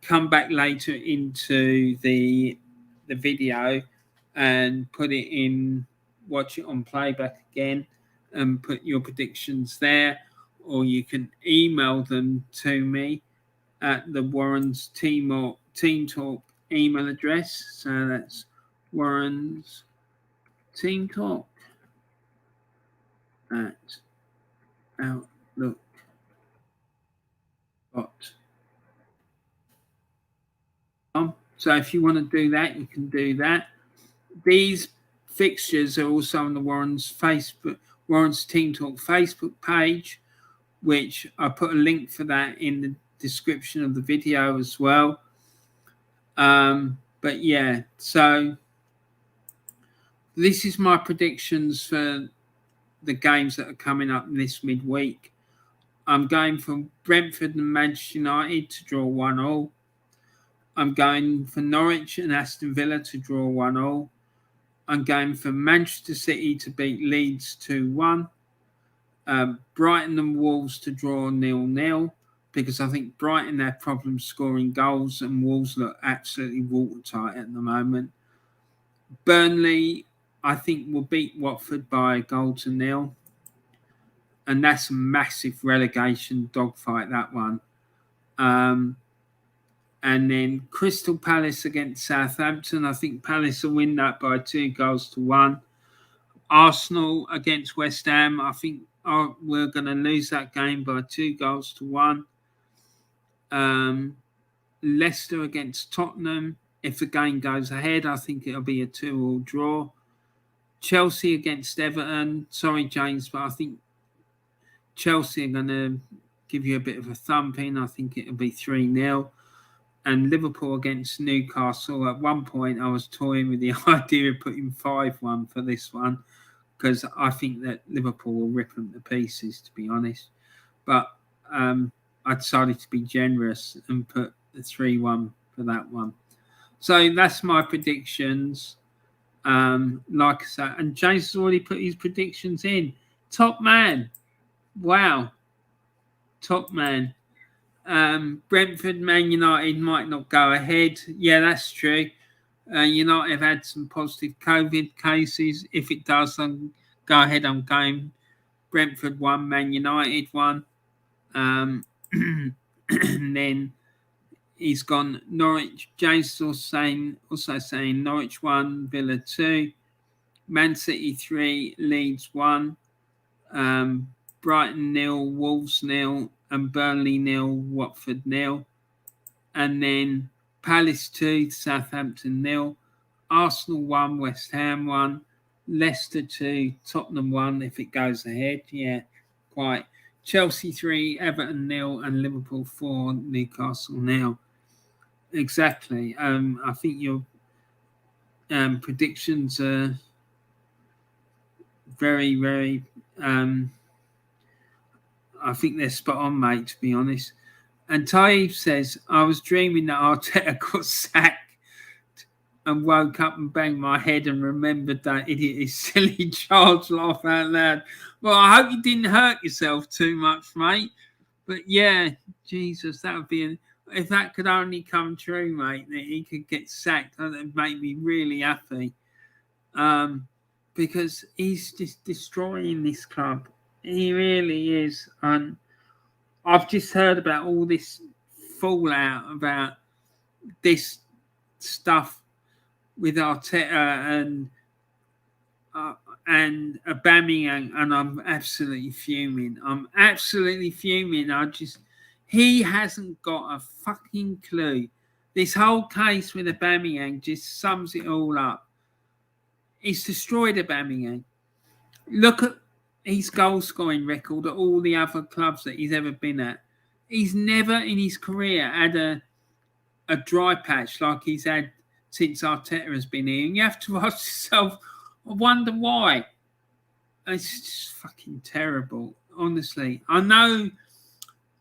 come back later into the video and put it in, watch it on playback again, and put your predictions there. or you can email them to me at the Warren's Team Talk email address. So that's Warren's Team Talk at outlook.com. So if you want to do that, you can do that. These fixtures are also on the Warren's Team Talk Facebook page, which I put a link for that in the description of the video as well. But yeah, so this is my predictions for the games that are coming up this midweek. I'm going for Brentford and Manchester United to draw 1-1. I'm going for Norwich and Aston Villa to draw 1-1. I'm going for Manchester City to beat Leeds 2-1. Brighton and Wolves to draw 0-0, because I think Brighton have problems scoring goals and Wolves look absolutely watertight at the moment. Burnley, I think, will beat Watford by 1-0. And that's a massive relegation dogfight, that one. And then Crystal Palace against Southampton. I think Palace will win that by 2-1. Arsenal against West Ham. I think we're going to lose that game by 2-1. Leicester against Tottenham. If the game goes ahead, I think it'll be a 2-2 draw. Chelsea against Everton. Sorry, James, but I think Chelsea are going to give you a bit of a thumping. I think it'll be 3-0. And Liverpool against Newcastle. At one point, I was toying with the idea of putting 5-1 for this one, because I think that Liverpool will rip them to pieces, to be honest. But I decided to be generous and put the 3-1 for that one. So that's my predictions. Like I said, and James has already put his predictions in. Top man. Wow. Top man. Brentford, Man United might not go ahead. Yeah, that's true. United have had some positive COVID cases. If it does, then go ahead. I'm going Brentford 1, Man United 1. And then he's gone Norwich. James also saying Norwich 1, Villa 2, Man City 3, Leeds 1, Brighton 0, Wolves 0, and Burnley 0, Watford 0. And then Palace 2, Southampton 0, Arsenal 1, West Ham 1, Leicester 2, Tottenham 1 if it goes ahead. Yeah, quite. Chelsea 3, Everton 0, and Liverpool 4, Newcastle 0. Exactly. I think your predictions are very, very... I think they're spot on, mate, to be honest. And Taib says, I was dreaming that Arteta got sacked and woke up and banged my head and remembered that idiot is silly Charles laugh out loud. Well, I hope you didn't hurt yourself too much, mate. But yeah, Jesus, that would be... if that could only come true, mate, that he could get sacked, that would make me really happy. Because he's just destroying this club. He really is. I've just heard about all this fallout about this stuff with Arteta and Aubameyang, and I'm absolutely fuming. He hasn't got a fucking clue. This whole case with Aubameyang just sums it all up. He's destroyed Aubameyang. Look at his goal-scoring record at all the other clubs that he's ever been at. He's never in his career had a dry patch like he's had since Arteta has been here. And you have to ask yourself, I wonder why. It's just fucking terrible, honestly. I know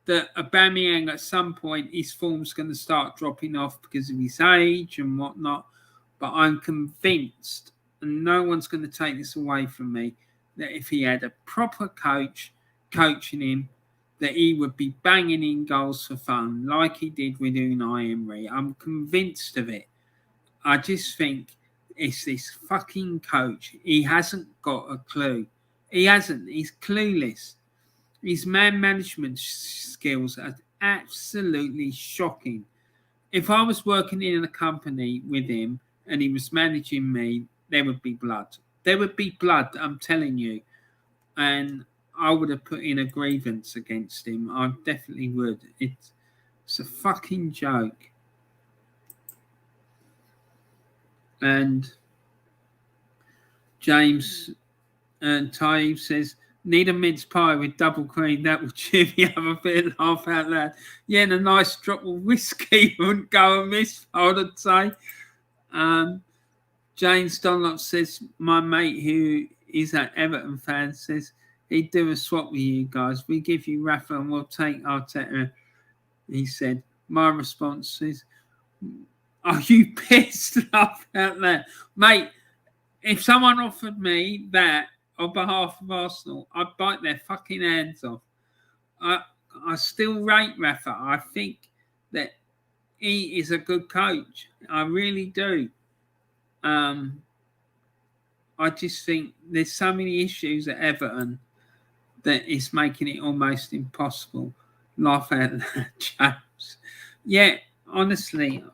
that Aubameyang at some point his form's going to start dropping off because of his age and whatnot, but I'm convinced, and no one's going to take this away from me, that if he had a proper coach coaching him, that he would be banging in goals for fun like he did with Unai Emery. I'm convinced of it. I just think it's this fucking coach. He hasn't got a clue. He hasn't. He's clueless. His man management skills are absolutely shocking. If I was working in a company with him and he was managing me, there would be blood. There would be blood, I'm telling you. And I would have put in a grievance against him. I definitely would. It's a fucking joke. And James and Taib says, need a mince pie with double cream. That will cheer me up a bit and laugh out loud. Yeah, and a nice drop of whiskey wouldn't go amiss, I would say. James Dunlop says, my mate who is an Everton fan says, he'd do a swap with you guys. We give you Rafa and we'll take Arteta. He said, my response is, are you pissed off out there? Mate, if someone offered me that on behalf of Arsenal, I'd bite their fucking hands off. I still rate Rafa. I think that he is a good coach. I really do. I just think there's so many issues at Everton that it's making it almost impossible. Laugh out loud, James. Yeah, honestly,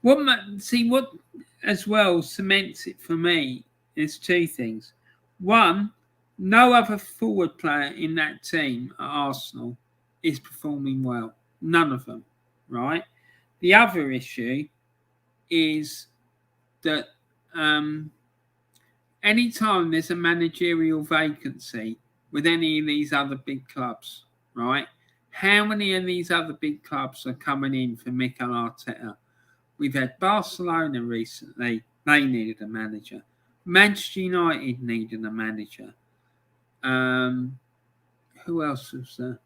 what as well cements it for me is two things. One, no other forward player in that team at Arsenal is performing well. None of them, right? The other issue is that anytime there's a managerial vacancy with any of these other big clubs, right? How many of these other big clubs are coming in for Mikel Arteta? We've had Barcelona recently. They needed a manager. Manchester United needed a manager. Who else was there?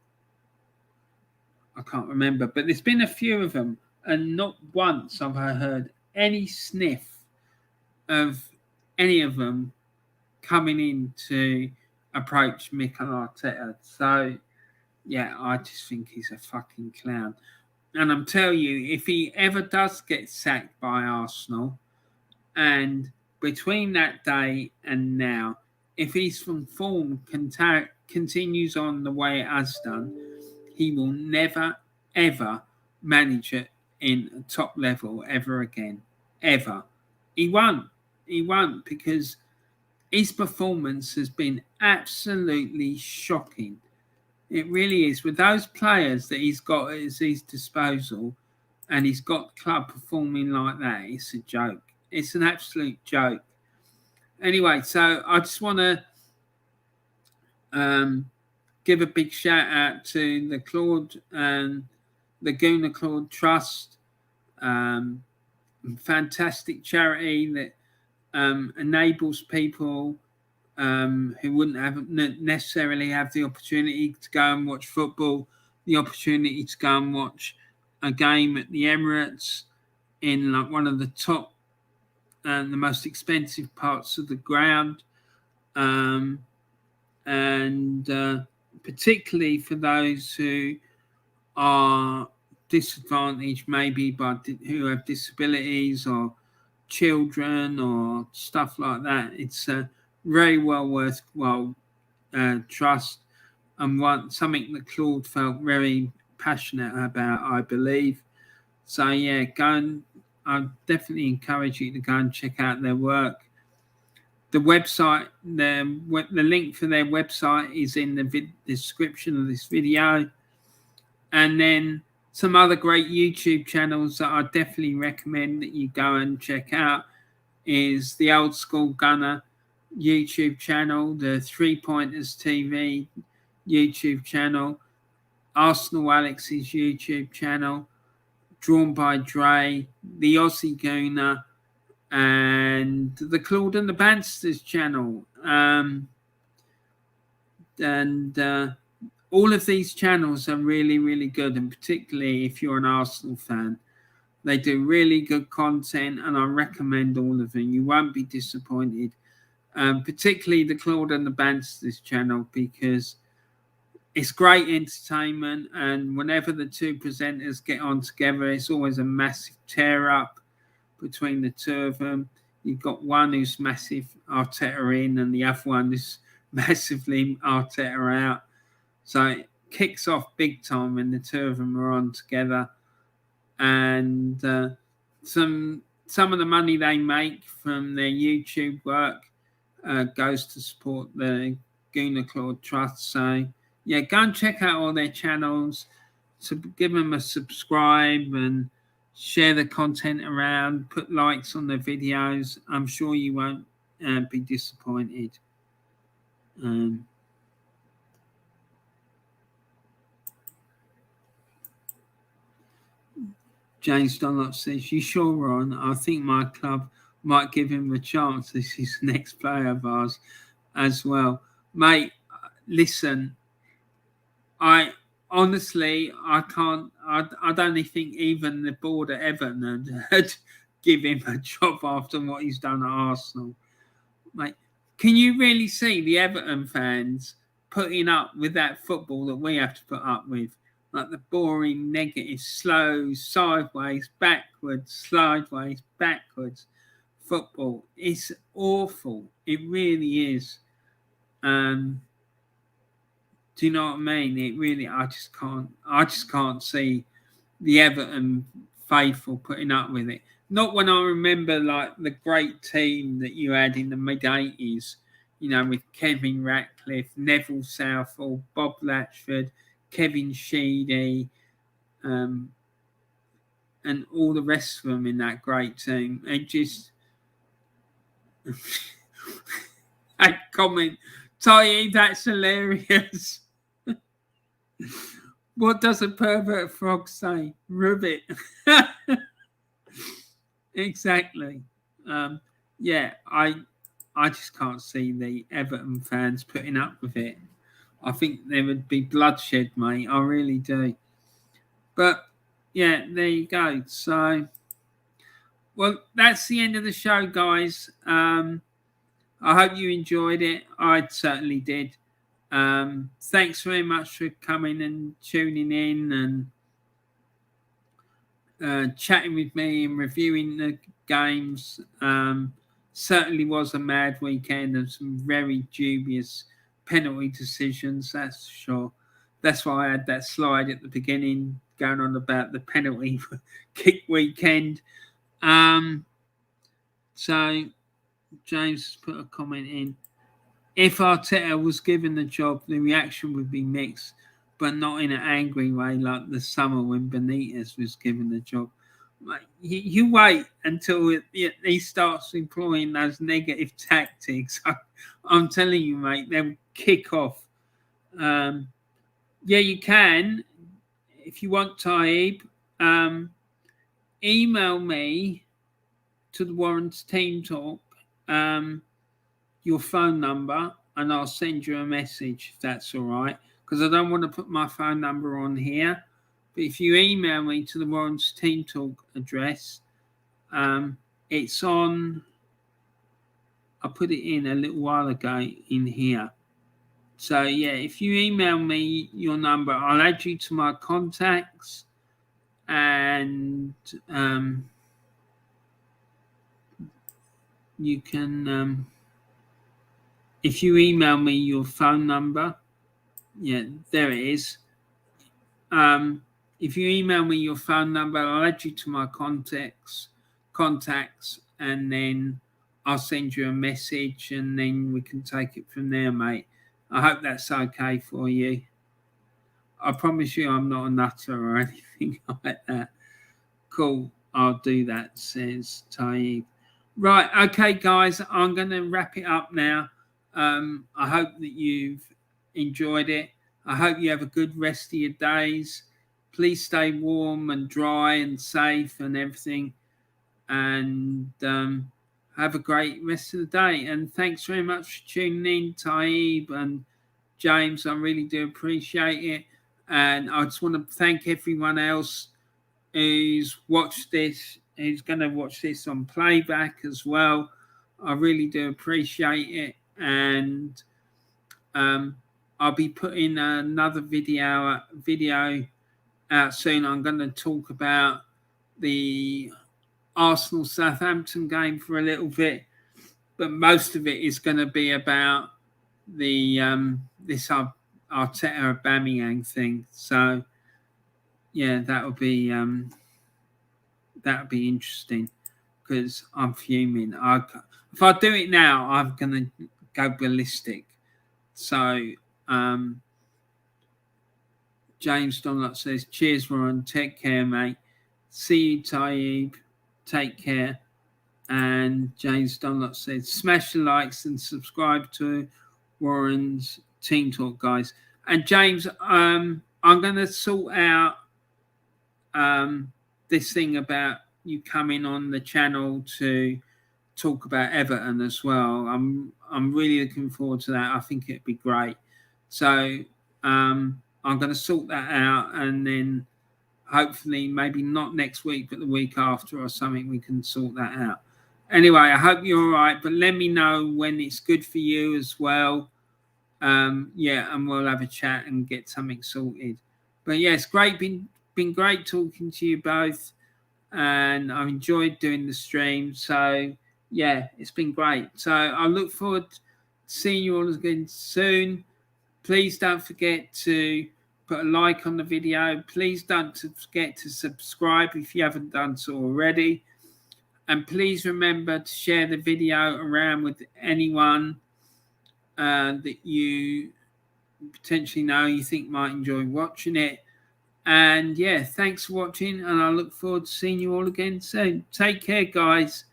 I can't remember. But there's been a few of them. And not once have I heard any sniff of any of them coming in to approach Mikel Arteta. So, yeah, I just think he's a fucking clown. And I'm telling you, if he ever does get sacked by Arsenal, and between that day and now, if his form continues on the way it has done, he will never, ever manage it in a top level ever again. Ever. He won't. He won't, because his performance has been absolutely shocking. It really is. With those players that he's got at his disposal, and he's got club performing like that, it's a joke. It's an absolute joke. Anyway, so I just want to give a big shout out to the Claude and the GoonerClaude Trust. Fantastic charity that enables people who wouldn't necessarily have the opportunity to go and watch football, the opportunity to go and watch a game at the Emirates in like one of the top and the most expensive parts of the ground, and particularly for those who are disadvantaged, maybe who have disabilities or children or stuff like that. It's a very well worthwhile trust, and something that Claude felt very passionate about, I believe. So yeah, I definitely encourage you to go and check out their work. The website, the link for their website is in the description of this video. And then some other great YouTube channels that I definitely recommend that you go and check out is the Old School Gunner YouTube channel, the 3 Pointers TV YouTube channel, Arsenal Alex's YouTube channel, DrawnByDre, the Aussie Gooner, and the Claude and the Bansta's channel. All of these channels are really, really good, and particularly if you're an Arsenal fan, they do really good content, and I recommend all of them. You won't be disappointed, particularly the Claude and the Bansta's channel, because it's great entertainment, and whenever the two presenters get on together, it's always a massive tear-up between the two of them. You've got one who's massive Arteta in, and the other one who's massively Arteta out. So it kicks off big time when the two of them are on together. And some of the money they make from their YouTube work goes to support the GoonerClaude Trust. So yeah, go and check out all their channels. So give them a subscribe and share the content around. Put likes on the videos. I'm sure you won't be disappointed. James Dunlop says, "You sure, Ron? I think my club might give him a chance. This is the next player of ours as well." Mate, listen, I honestly, I can't, I don't think even the board at Everton would give him a job after what he's done at Arsenal. Mate, can you really see the Everton fans putting up with that football that we have to put up with? Like the boring, negative, slow, sideways, backwards, sideways, backwards football. It's awful. It really is. Do you know what I mean? It really, I just can't see the Everton faithful putting up with it. Not when I remember like the great team that you had in the mid-80s, you know, with Kevin Ratcliffe, Neville Southall, Bob Latchford, Kevin Sheedy, and all the rest of them in that great team. And just I comment, Ty, that's hilarious. What does a pervert frog say? Ribbit. Exactly. Yeah, I just can't see the Everton fans putting up with it. I think there would be bloodshed, mate. I really do. But yeah, there you go. So, well, that's the end of the show, guys. I hope you enjoyed it. I certainly did. Thanks very much for coming and tuning in and chatting with me and reviewing the games. Certainly was a mad weekend and some very dubious penalty decisions, that's for sure. That's why I had that slide at the beginning going on about the penalty kick weekend. So James put a comment in. If Arteta was given the job, the reaction would be mixed, but not in an angry way like the summer when Benitez was given the job. You wait until he starts employing those negative tactics. I'm telling you, mate, they'll kick off. Yeah, you can. If you want, Taib, email me to the Warren's Team Talk, your phone number, and I'll send you a message if that's all right. Because I don't want to put my phone number on here. But if you email me to the Warren's Team Talk address, it's on. I put it in a little while ago in here. So yeah, if you email me your number, I'll add you to my contacts, and you can. If you email me your phone number, yeah, there it is. If you email me your phone number, I'll add you to my contacts, and then I'll send you a message, and then we can take it from there, mate. I hope that's okay for you. I promise you I'm not a nutter or anything like that. Cool, I'll do that, says Taib. Right, okay, guys, I'm going to wrap it up now. I hope that you've enjoyed it. I hope you have a good rest of your days. Please stay warm and dry and safe and everything. And have a great rest of the day. And thanks very much for tuning in, Taib and James. I really do appreciate it. And I just want to thank everyone else who's watched this, who's going to watch this on playback as well. I really do appreciate it. And I'll be putting another video out soon. I'm going to talk about the Arsenal Southampton game for a little bit, but most of it is going to be about the this Arteta Aubameyang thing. So yeah, that'll be interesting because I'm fuming. If I do it now, I'm gonna go ballistic. So James Donlott says, "Cheers, Warren. Take care, mate. See you, Taib. Take care." And James Dunlop said, "Smash the likes and subscribe to Warren's Team Talk, guys." And James, I'm going to sort out this thing about you coming on the channel to talk about Everton as well. I'm really looking forward to that. I think it'd be great. So I'm going to sort that out, and then hopefully maybe not next week, but the week after or something, we can sort that out. Anyway, I hope you're all right, but let me know when it's good for you as well. Yeah, and we'll have a chat and get something sorted. But yeah, it's great. Been great talking to you both, and I've enjoyed doing the stream. So yeah, it's been great. So I look forward to seeing you all again soon. Please don't forget to put a like on the video. Please don't forget to subscribe if you haven't done so already. And please remember to share the video around with anyone that you potentially know you think might enjoy watching it. And yeah, thanks for watching, and I look forward to seeing you all again soon. Take care, guys,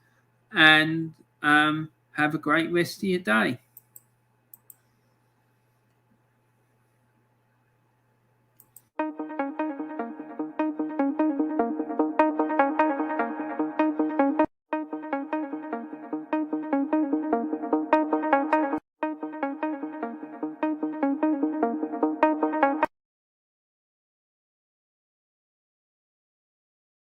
and have a great rest of your day.